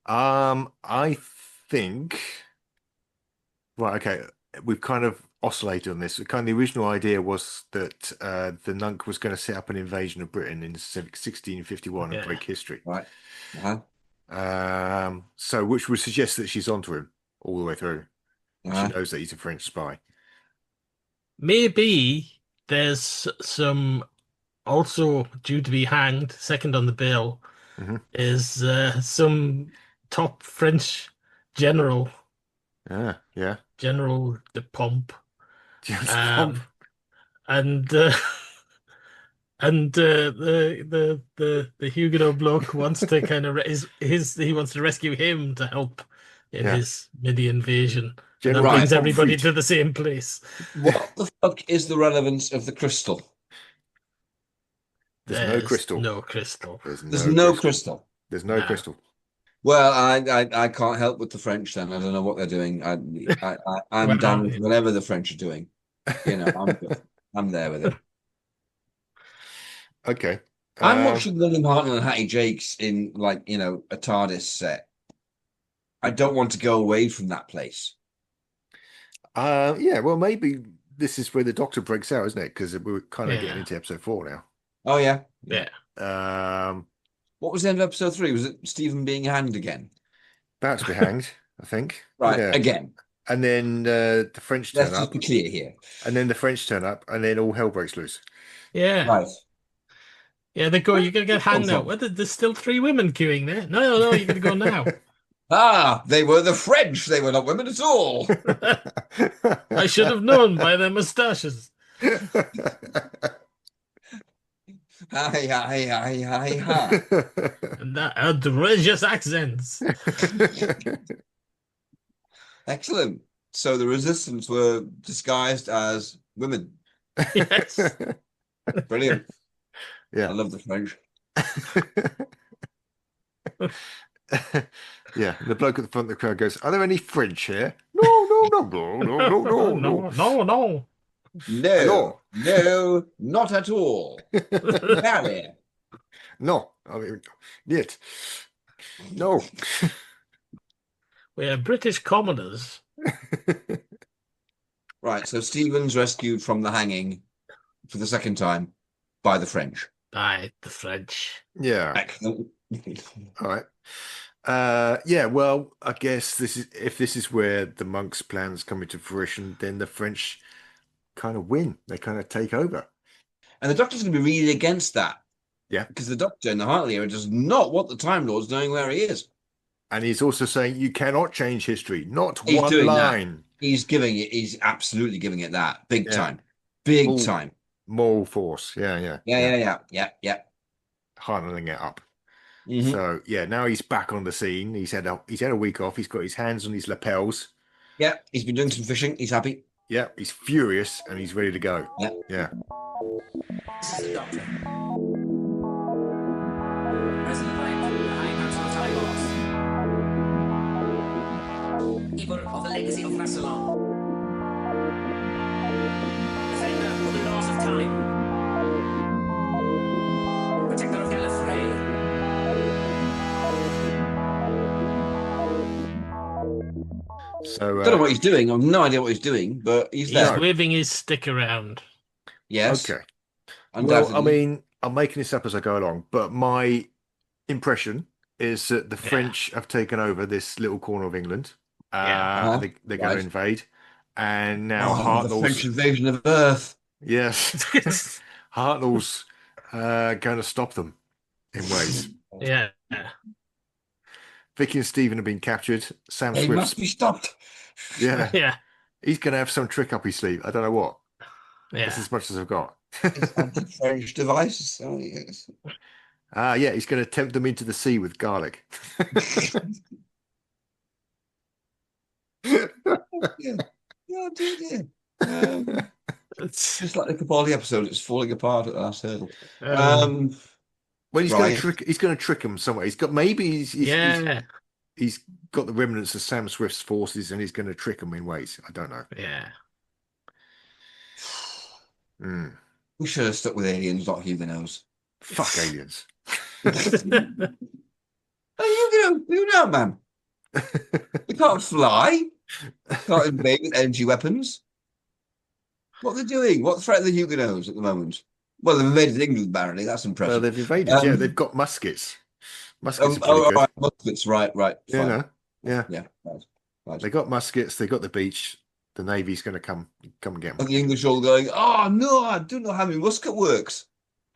I think. Right. Okay. We've kind of oscillated on this. Kind of the original idea was that the Nunc was going to set up an invasion of Britain in 1651 and break history. Right. So which would suggest that she's onto him all the way through. She knows that he's a French spy. Maybe there's some also due to be hanged, second on the bill, is some top French general. Yeah. General de Pomp. And the Huguenot bloke wants to kind of he wants to rescue him to help in his midi invasion. That brings everybody to the same place. What the fuck is the relevance of the crystal? There's no crystal. No crystal. There's no crystal. There's no crystal. Well, I can't help with the French then. I don't know what they're doing. I'm down with whatever the French are doing. You know, I'm there with it. Okay. I'm watching William Hartnell and Hattie Jakes in a TARDIS set. I don't want to go away from that place. Yeah, well, maybe this is where the Doctor breaks out, isn't it? Because we're kind of getting into episode 4 now. Oh, yeah. Yeah. What was the end of episode 3? Was it Stephen being hanged again? About to be hanged, I think. Right, again. And then the French turn up. Let's just be clear here. And then the French turn up, and then all hell breaks loose. Yeah. Right. Yeah, they go, you're going to get hanged now. There's still 3 women queuing there. No, you're going to go now. They were the French. They were not women at all. I should have known by their moustaches. Hi. And that outrageous accents. Excellent. So the resistance were disguised as women. Yes. Brilliant. Yeah. I love the French. Yeah. The bloke at the front of the crowd goes, "Are there any French here?" No. No, not at all. Barry. No, I mean, yet. No. We are British commoners. Right, so Stephen's rescued from the hanging for the second time by the French. By the French. Yeah. Excellent. All right. Yeah, well, I guess if this is where the monks' plans come into fruition, then the French kind of win. They kind of take over. And the Doctor's going to be really against that. Yeah. Because the Doctor in the Hartley era does not want the Time Lords knowing where he is. And he's also saying you cannot change history. Not He's one doing line. That. He's absolutely giving it that. Big time. Big time. Moral force. Yeah. Hardening it up. Mm-hmm. So now he's back on the scene. He's had a week off. He's got his hands on his lapels. Yeah, he's been doing some fishing. He's happy. Yeah, he's furious and he's ready to go. Yeah. This is the Doctor. President Light, the High Council of Time Lords. Keeper of the legacy of Rassilon. Defender of the laws of time. Protector of Gallifrey. So I don't know what he's doing. I have no idea what he's doing, but he's there. He's waving his stick around. Yes. Okay. Well, I mean, I'm making this up as I go along, but my impression is that the French have taken over this little corner of England. They're going to invade. And now Hartnell's... The French invasion of Earth. Yes. Hartnell's going to stop them in ways. Yeah. Vicky and Stephen have been captured. Sam They Swift must be stopped. Yeah. Yeah. He's going to have some trick up his sleeve. I don't know what. Yeah. That's as much as I've got. French devices. Oh, yes. Yeah, he's going to tempt them into the sea with garlic. Yeah, dear. It's just like the Capaldi episode. It's falling apart at the last hurdle. Well, he's going to trick. He's going to trick him somewhere. He's got he's got the remnants of Sam Swift's forces, and he's going to trick them in ways. I don't know. Yeah. We should have stuck with aliens, not humanos. Fuck aliens. You know, man. We can't fly. Can't invade with energy weapons. What are they doing? What threat are the Huguenots at the moment? Well, they've invaded England, apparently. That's impressive. Well, they've invaded. Yeah, they've got muskets. Muskets are pretty good. Right, muskets. Right. Yeah, Fine. yeah. Right. They got muskets. They got the beach. The Navy's going to come and get them. And the English all going, oh, no, I don't know how my musket works.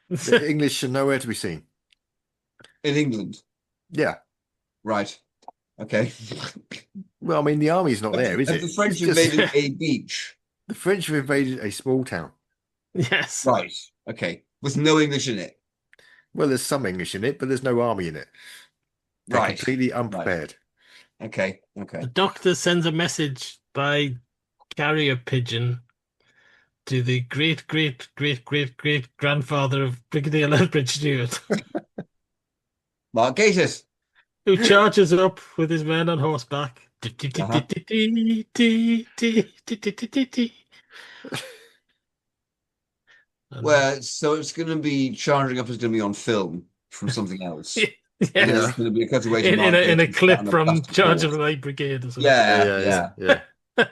The English are nowhere to be seen. In England? Yeah. Right. Okay. Well, I mean, the army's not there, is it? The French invaded a beach. The French have invaded a small town. Yes. Right. Okay. With no English in it. Well, there's some English in it, but there's no army in it. They're Right. completely unprepared. Right. Okay. The Doctor sends a message by carrier pigeon to the great grandfather of Brigadier Lethbridge Stewart, Mark Gatiss, who charges up with his men on horseback. Well, so it's going to be charging up is going to be on film from something else. Yeah. It's going to be a cutaway to in a clip from Charge of the Light Brigade or something. Yeah.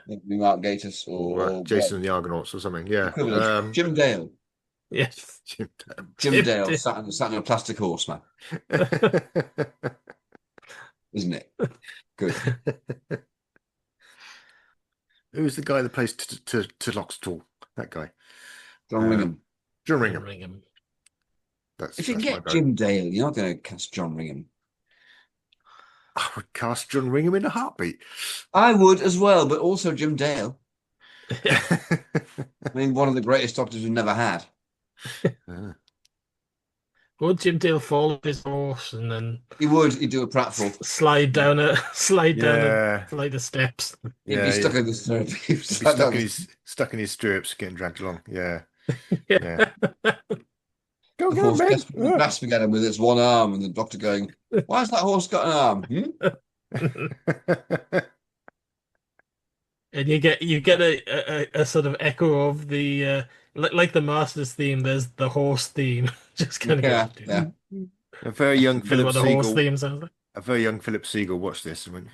Maybe Mark Gatiss or Jason and the Argonauts or something. Yeah. Jim Dale. Yes. Jim Dale sat on a plastic horse, man. Isn't it? Good. Who's the guy that plays to Loxtall? That guy. John Ringham. John Ringham. If you get Jim Dale, you're not going to cast John Ringham. I would cast John Ringham in a heartbeat. I would as well, but also Jim Dale. I mean, one of the greatest doctors we've never had. Would Jim Dale fall off his horse and then he'd do a pratfall, slide down a flight of steps? He'd be stuck in the stirrups. He'd be stuck in his stirrups, getting dragged along. Yeah. Go the horse grasping at him with its one arm, and the Doctor going, "Why has that horse got an arm?" And you get a sort of echo of the like the Masters theme. There's the horse theme, just kind of A very young Philip horse theme sounds like. A very young Philip Seagull watched this and went,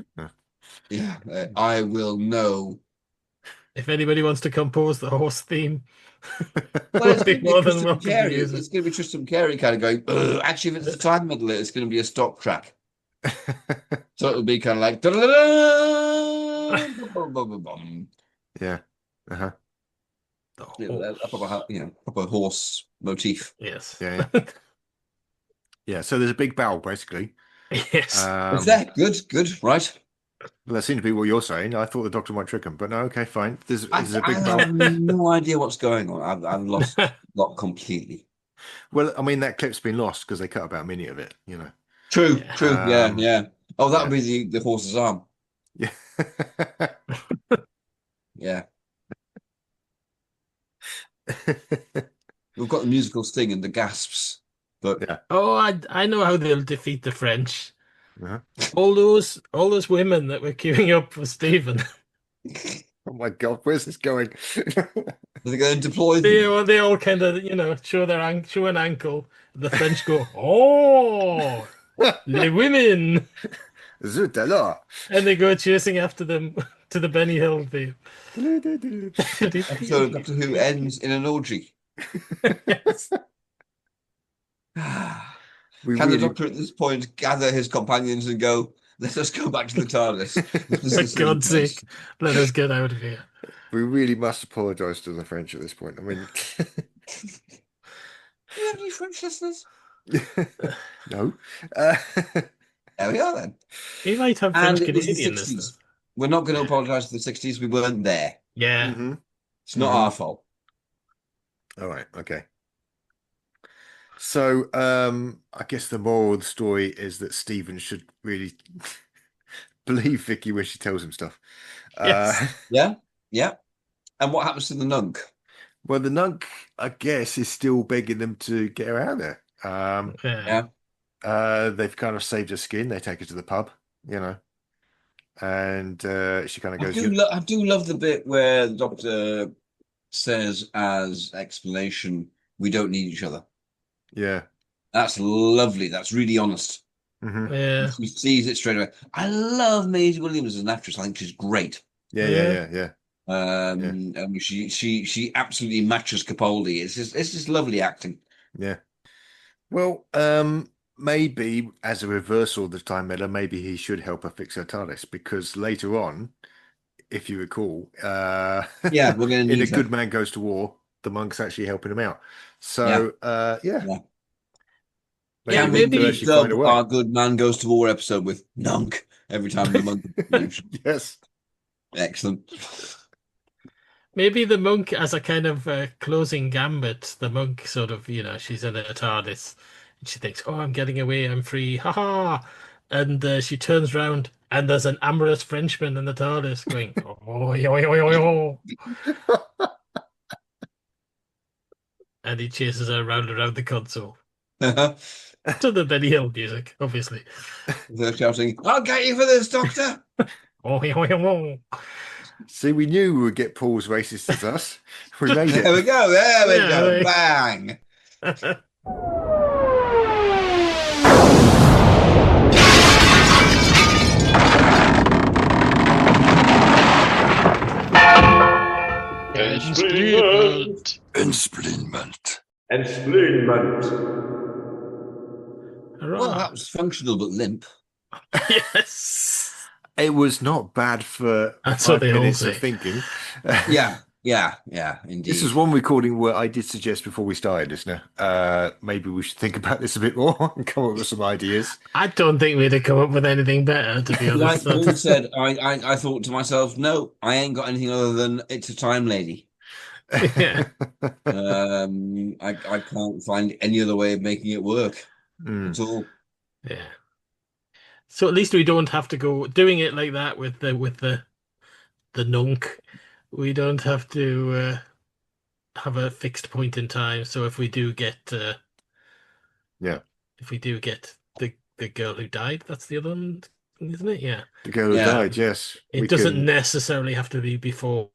I will know. If anybody wants to compose the horse theme, well, it's going to be Tristan Carey kind of going, actually, if it's a time medley, it's going to be a stop track. So it'll be kind of like, yeah. Proper horse motif. Yes. Yeah. Yeah, so there's a big bow, basically. Yes. Is that good, right? Well, that seems to be what you're saying. I thought the Doctor might trick him, but no, okay, fine. There's a big bow. I have no idea what's going on. I've lost completely. Well, I mean, that clip's been lost because they cut about a minute of it, you know. True. Yeah. Oh, that would be the horse's arm. Yeah. Yeah. We've got the musical sting and the gasps, but I know how they'll defeat the French. All those women that were queuing up for Stephen. Oh my God, where's this going? Are they going to deploy them? They all kind of show an ankle. The French go, oh, les women. Zut alors. And they go chasing after them to the Benny Hill theme. Episode of Doctor Who ends in an orgy. Yes. Can the Doctor at this point gather his companions and go, let us go back to the TARDIS? For God's sake, let us get out of here. We really must apologise to the French at this point. I mean... Do you have any French listeners? No. There we are then. We might have French Canadian listeners. We're not going to apologise for the 60s. We weren't there. Yeah. Mm-hmm. It's not our fault. All right. Okay. So, I guess the moral of the story is that Stephen should really believe Vicky when she tells him stuff. Yes. Yeah. And what happens to the Nunk? Well, the Nunk, I guess, is still begging them to get her out there. They've kind of saved her skin. They take her to the pub, and she kind of goes. I do love the bit where the Doctor says, as explanation, "We don't need each other." Yeah, that's lovely. That's really honest. Mm-hmm. Yeah, he sees it straight away. I love Maisie Williams as an actress. I think she's great. Yeah. And she absolutely matches Capaldi. It's just lovely acting. Yeah. Well, maybe as a reversal of the time meddler, maybe he should help her fix her TARDIS, because later on, if you recall, Yeah, we're going to in need A her. Good Man Goes to War, the monk's actually helping him out. So, Maybe they'll actually find a way. our Good Man Goes to War episode with Nunk every time the monk is mentioned. Yes. Excellent. Maybe the monk, as a kind of closing gambit, the monk sort of, she's in a TARDIS and she thinks, oh, I'm getting away, I'm free, ha. And she turns around and there's an amorous Frenchman in the TARDIS going, oh, yo. And he chases her around the console. To the Benny Hill music, obviously. They're shouting, I'll get you for this, Doctor. Oh. See, we knew we would get Paul as racist as us. We made it. There we go. Bang. Enspleenment. Well, that was functional but limp. Yes. It was not bad for That's what 5 they all minutes say. of thinking. Yeah, indeed. This is one recording where I did suggest before we started, listener, maybe we should think about this a bit more and come up with some ideas. I don't think we'd have come up with anything better, to be honest. Like Paul said, I thought to myself, no, I ain't got anything other than It's a Time Lady. Yeah. I can't find any other way of making it work at all. Yeah. So at least we don't have to go doing it like that with the nunk. We don't have to have a fixed point in time. So if we do get the girl who died, that's the other one, isn't it? Yeah. The girl who died, yes. It doesn't necessarily have to be before.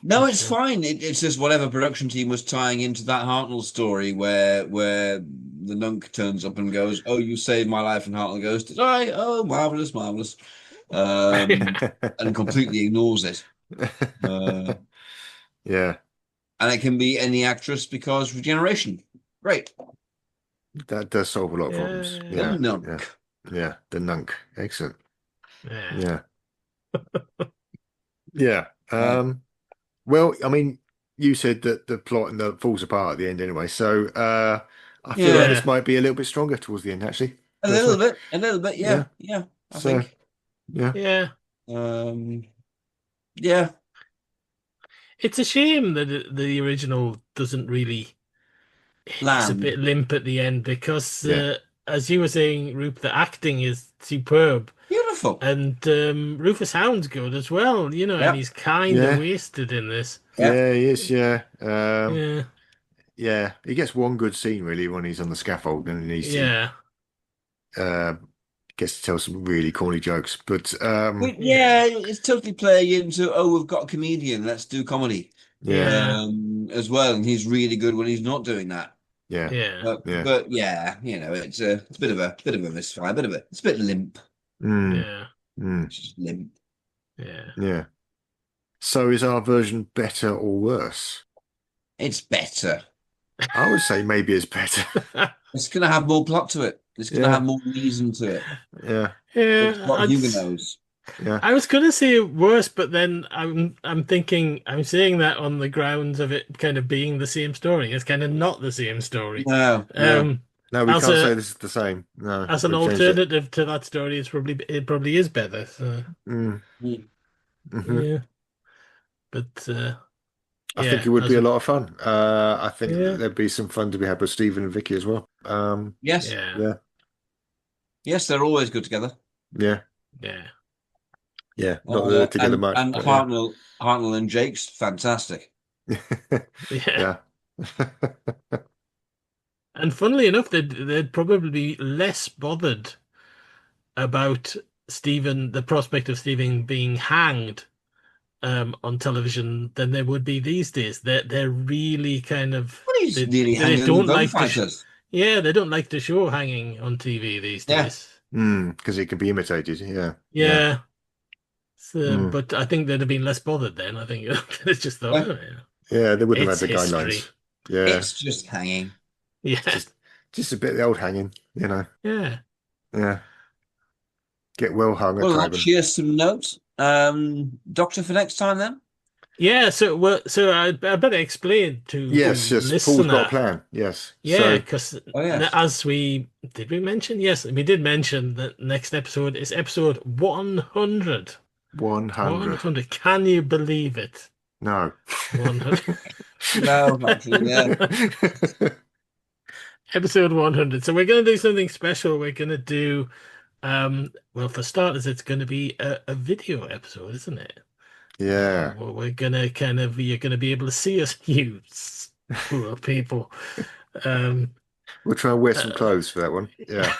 No, it's fine. It's just whatever production team was tying into that Hartnell story where the nunk turns up and goes, "Oh, you saved my life," and Hartnell goes, "Did I? Oh, marvelous," and completely ignores it. Yeah, and it can be any actress because regeneration. Great. That does solve a lot of problems. Yeah, the nunk. Yeah, the nunk. Excellent. Yeah. Well, I mean, you said that the plot and the falls apart at the end anyway, so I feel like this might be a little bit stronger towards the end, actually. A little bit, yeah. I think. Yeah. Yeah. It's a shame that the original doesn't really. It's a bit limp at the end because, as you were saying, Roop, the acting is superb. Beautiful. And Rufus Hound's good as well, and he's kind of wasted in this. Yeah, he is, Yeah, he gets one good scene, really, when he's on the scaffold and he's gets to tell some really corny jokes. But it's totally playing into, we've got a comedian, let's do comedy. As well, and he's really good when he's not doing that. Yeah. But it's a bit of a misfire, it's a bit limp. It's just limp. Yeah. So is our version better or worse? It's better. I would say maybe it's better. It's going to have more plot to it. It's going to have more reason to it. Yeah. It's what human knows. Yeah. I was going to say worse, but then I'm saying that on the grounds of it kind of being the same story. It's kind of not the same story. No, we can't say this is the same. No, as an alternative to that story, it probably is better. So. Yeah, but I think it would be a lot of fun. I think there'd be some fun to be had with Stephen and Vicky as well. Yes, yes, they're always good together. Yeah. Not that they're together much. And Hartnell and Jake's fantastic. Yeah. And funnily enough, they'd probably be less bothered about the prospect of Stephen being hanged on television than they would be these days. They're really kind of they don't like they don't like to show hanging on TV these days. Because it can be imitated. Yeah. So, But I think they'd have been less bothered then. I think it's just thought, yeah, they wouldn't have it's had the history. guidelines. Yeah, It's just hanging. Yeah, just a bit of the old hanging, yeah. Yeah. Get well hung at Well, Tyburn. here's some notes. Doctor for next time then? Yeah, so I better explain to Yes, the yes. listener. Paul's got a plan. Yes. Yeah, because yes. as did we mention? Yes, we did mention that next episode is episode 100. 100. Can you believe it? No. 100. No, not really, yeah. Episode 100. So we're going to do something special. We're going to do, well, for starters, it's going to be a video episode, isn't it? Yeah. Well, we're going to you're going to be able to see us, you poor people. We'll try and wear some clothes for that one. Yeah.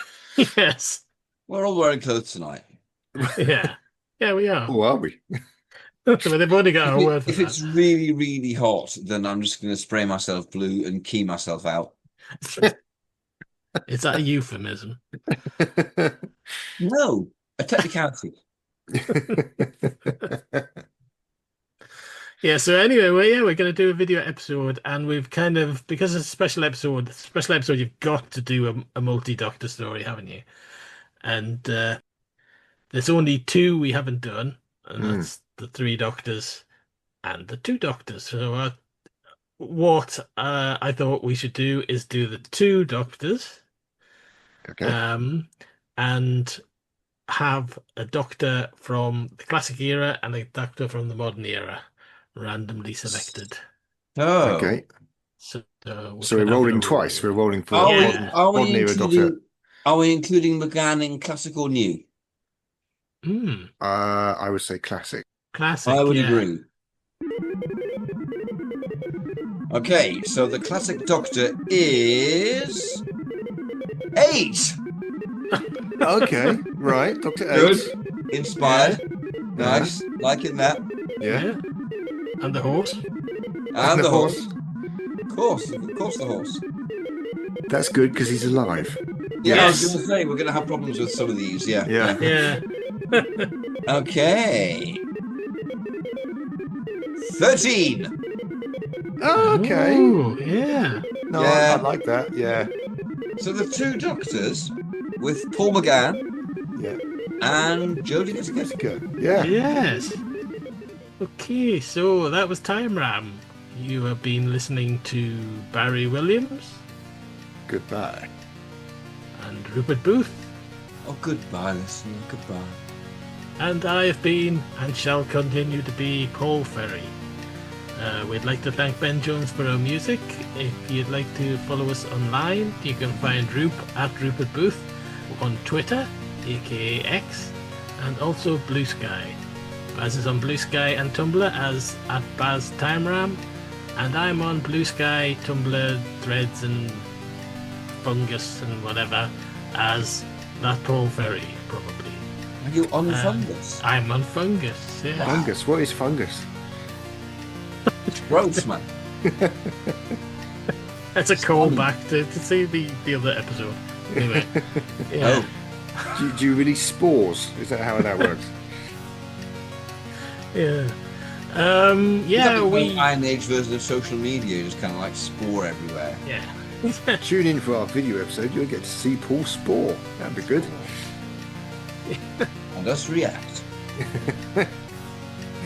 Yes. We're all wearing clothes tonight. Yeah. Yeah, we are. Oh, are we? But they've only got a word for If that. it's really, really hot, then I'm just going to spray myself blue and key myself out. Is that a euphemism? No, a technicality. Yeah, so anyway, we're going to do a video episode, and we've kind of, because it's a special episode, you've got to do a multi-doctor story, haven't you? And there's only 2 we haven't done, and that's the 3 doctors and the 2 doctors. So what I thought we should do is do the 2 doctors, okay, and have a doctor from the classic era and a doctor from the modern era, randomly selected. Oh, okay. So we're rolling twice. We're rolling for modern era doctor. Are we including McGann in classic or new? I would say classic. Classic. I would agree. Okay, so the classic doctor is 8. Okay, right, Dr. 8. Good. Inspired. Yeah. Nice. Liking that. Yeah. And the horse. And the horse. Of course the horse. That's good because he's alive. Yeah, Yes. I was going to say, we're going to have problems with some of these, yeah. Yeah. Okay. 13. Oh, okay. Ooh, yeah. No, Yeah. I like that. Yeah. So the 2 doctors with Paul McGann and Jodie Whittaker. Yeah. Yes. Okay, so that was Time Ram. You have been listening to Barry Williams Goodbye. and Rupert Booth. Oh, goodbye, listener. Goodbye. And I have been and shall continue to be Paul Ferry. We'd like to thank Ben Jones for our music. If you'd like to follow us online, you can find Rup at Rupert Booth on Twitter, aka X, and also Blue Sky. Baz is on Blue Sky and Tumblr as at Baz Time Ram, and I'm on Blue Sky, Tumblr, Threads, and Fungus and whatever as that Paul Ferry, probably. Are you on Fungus? I'm on Fungus, yeah. Fungus. What is fungus? It's gross, man. That's a callback to see the other episode. Anyway, yeah. Oh. Do you release spores? Is that how that works? Yeah. We Iron Age version of social media, just kind of like spore everywhere. Yeah. Tune in for our video episode. You'll get to see Paul spore. That'd be good. And us react.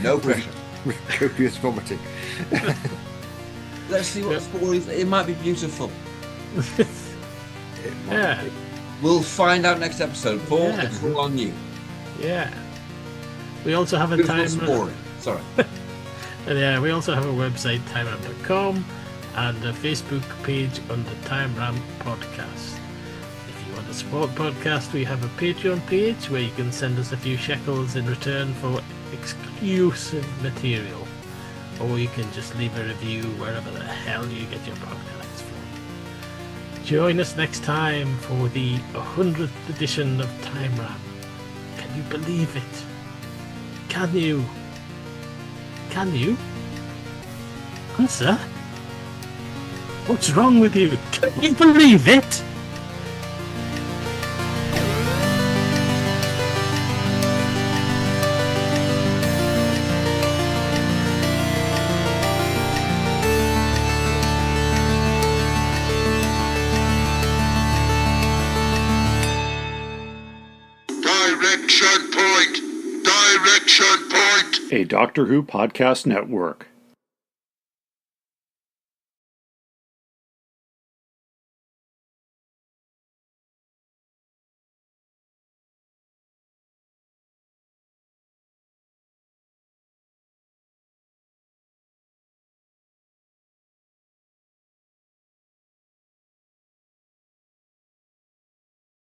No pressure. With copious vomiting. Let's see what the spore is. It might be beautiful. Yeah. We'll find out next episode. Paul, Yeah. it's all on you. Yeah. We also have a Beautiful time. sporing. Sorry. And yeah, we also have a website, timeram.com, and a Facebook page under Time Ram Podcast. If you want to support the podcast, we have a Patreon page where you can send us a few shekels in return for exclusive material, or you can just leave a review wherever the hell you get your podcasts from. Join us next time for the 100th edition of Time Ram. Can you believe it? Can you? Can you? Answer? What's wrong with you? Can you believe it? Direction point! Direction point! A Doctor Who podcast network.